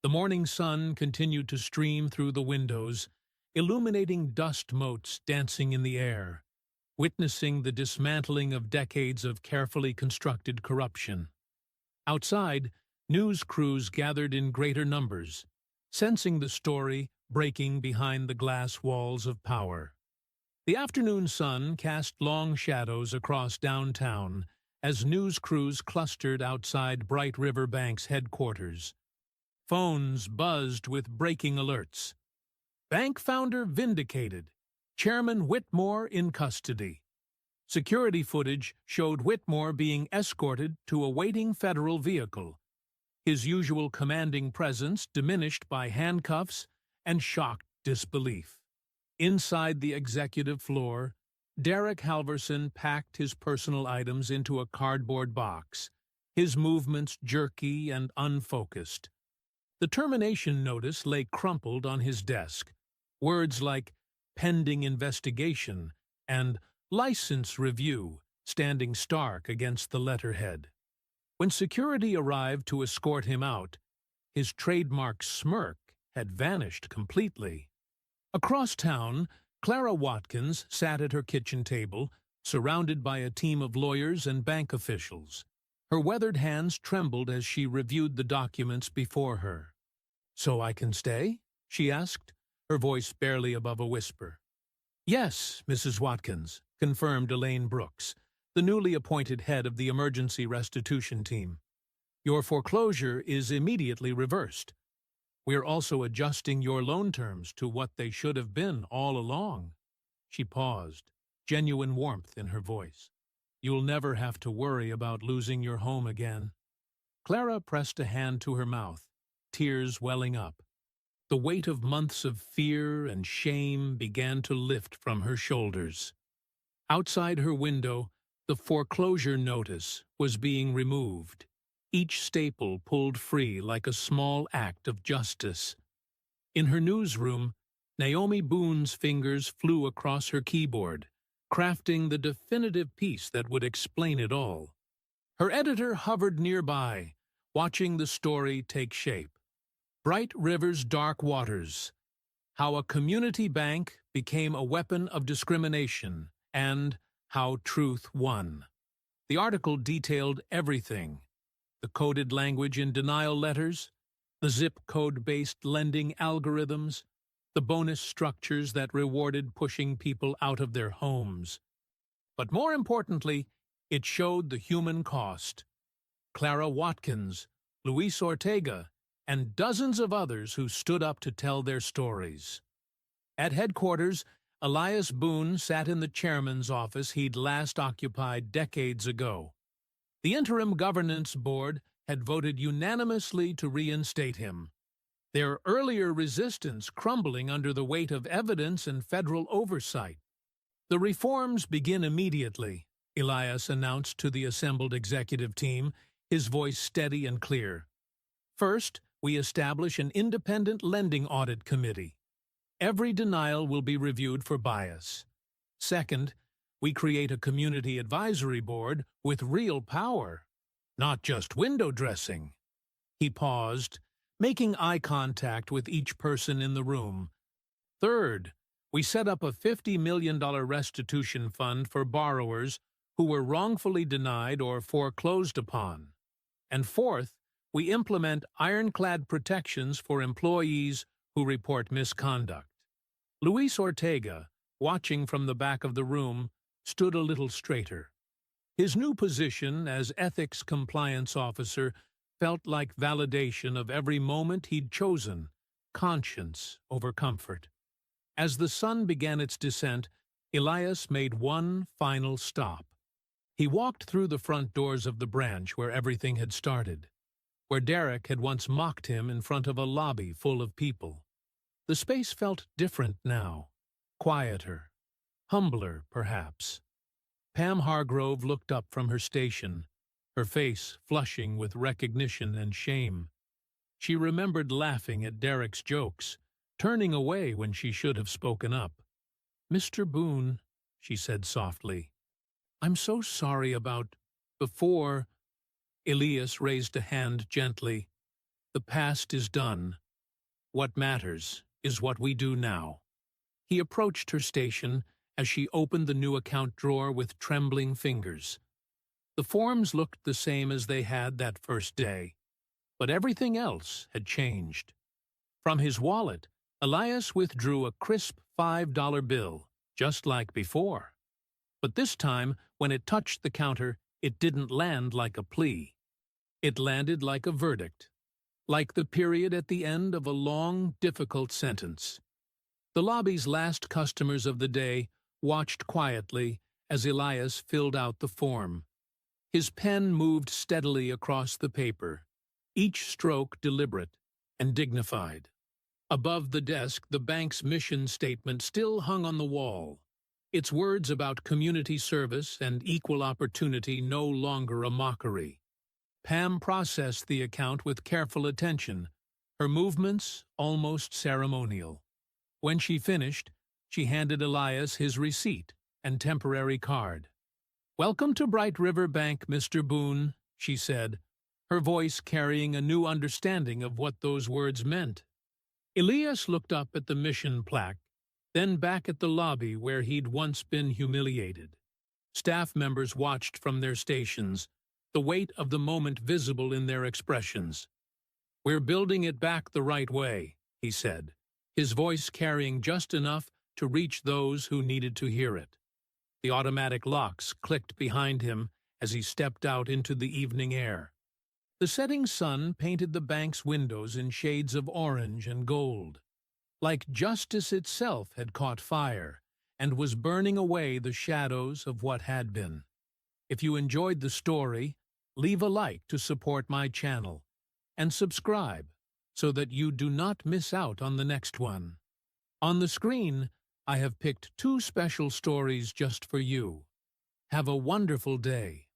The morning sun continued to stream through the windows, illuminating dust motes dancing in the air, witnessing the dismantling of decades of carefully constructed corruption. Outside, news crews gathered in greater numbers, sensing the story breaking behind the glass walls of power. The afternoon sun cast long shadows across downtown as news crews clustered outside Bright River Bank's headquarters. Phones buzzed with breaking alerts. "Bank founder vindicated. Chairman Whitmore in custody." Security footage showed Whitmore being escorted to a waiting federal vehicle, his usual commanding presence diminished by handcuffs and shocked disbelief. Inside the executive floor, Derek Halverson packed his personal items into a cardboard box, his movements jerky and unfocused. The termination notice lay crumpled on his desk, words like "pending investigation" and "license review" standing stark against the letterhead. When security arrived to escort him out, his trademark smirk had vanished completely. Across town, Clara Watkins sat at her kitchen table, surrounded by a team of lawyers and bank officials. Her weathered hands trembled as she reviewed the documents before her. "So I can stay?" she asked, her voice barely above a whisper. "Yes, Mrs. Watkins," confirmed Elaine Brooks, the newly appointed head of the emergency restitution team. "Your foreclosure is immediately reversed. We're also adjusting your loan terms to what they should have been all along." She paused, genuine warmth in her voice. "You'll never have to worry about losing your home again." Clara pressed a hand to her mouth, tears welling up. The weight of months of fear and shame began to lift from her shoulders. Outside her window, the foreclosure notice was being removed, each staple pulled free like a small act of justice. In her newsroom, Naomi Boone's fingers flew across her keyboard, crafting the definitive piece that would explain it all. Her editor hovered nearby, watching the story take shape. Bright River's Dark Waters: How a Community Bank Became a Weapon of Discrimination, and How Truth Won. The article detailed everything: the coded language in denial letters, the zip code-based lending algorithms, the bonus structures that rewarded pushing people out of their homes. But more importantly, it showed the human cost. Clara Watkins, Luis Ortega, and dozens of others who stood up to tell their stories. At headquarters, Elias Boone sat in the chairman's office he'd last occupied decades ago. The interim governance board had voted unanimously to reinstate him, their earlier resistance crumbling under the weight of evidence and federal oversight. The reforms begin immediately, Elias announced to the assembled executive team, his voice steady and clear. First, we establish an independent lending audit committee. Every denial will be reviewed for bias. Second, we create a community advisory board with real power, not just window dressing. He paused, making eye contact with each person in the room. Third, we set up a $50 million restitution fund for borrowers who were wrongfully denied or foreclosed upon. And fourth, we implement ironclad protections for employees who report misconduct. Luis Ortega, watching from the back of the room, stood a little straighter. His new position as ethics compliance officer felt like validation of every moment he'd chosen, conscience over comfort. As the sun began its descent, Elias made one final stop. He walked through the front doors of the branch where everything had started, where Derek had once mocked him in front of a lobby full of people. The space felt different now, quieter, humbler, perhaps. Pam Hargrove looked up from her station, her face flushing with recognition and shame. She remembered laughing at Derek's jokes, turning away when she should have spoken up. "Mr. Boone," she said softly, "I'm so sorry about before." Elias raised a hand gently. "The past is done. What matters is what we do now." He approached her station as she opened the new account drawer with trembling fingers. The forms looked the same as they had that first day, but everything else had changed. From his wallet, Elias withdrew a crisp $5 bill, just like before. But this time, when it touched the counter, it didn't land like a plea. It landed like a verdict, like the period at the end of a long, difficult sentence. The lobby's last customers of the day watched quietly as Elias filled out the form. His pen moved steadily across the paper, each stroke deliberate and dignified. Above the desk, the bank's mission statement still hung on the wall, its words about community service and equal opportunity no longer a mockery. Pam processed the account with careful attention, her movements almost ceremonial. When she finished, she handed Elias his receipt and temporary card. "Welcome to Bright River Bank, Mr. Boone," she said, her voice carrying a new understanding of what those words meant. Elias looked up at the mission plaque, then back at the lobby where he'd once been humiliated. Staff members watched from their stations, the weight of the moment visible in their expressions. "We're building it back the right way," he said, his voice carrying just enough to reach those who needed to hear it. The automatic locks clicked behind him as he stepped out into the evening air. The setting sun painted the bank's windows in shades of orange and gold, like justice itself had caught fire and was burning away the shadows of what had been. If you enjoyed the story, leave a like to support my channel, and subscribe so that you do not miss out on the next one. On the screen, I have picked 2 special stories just for you. Have a wonderful day.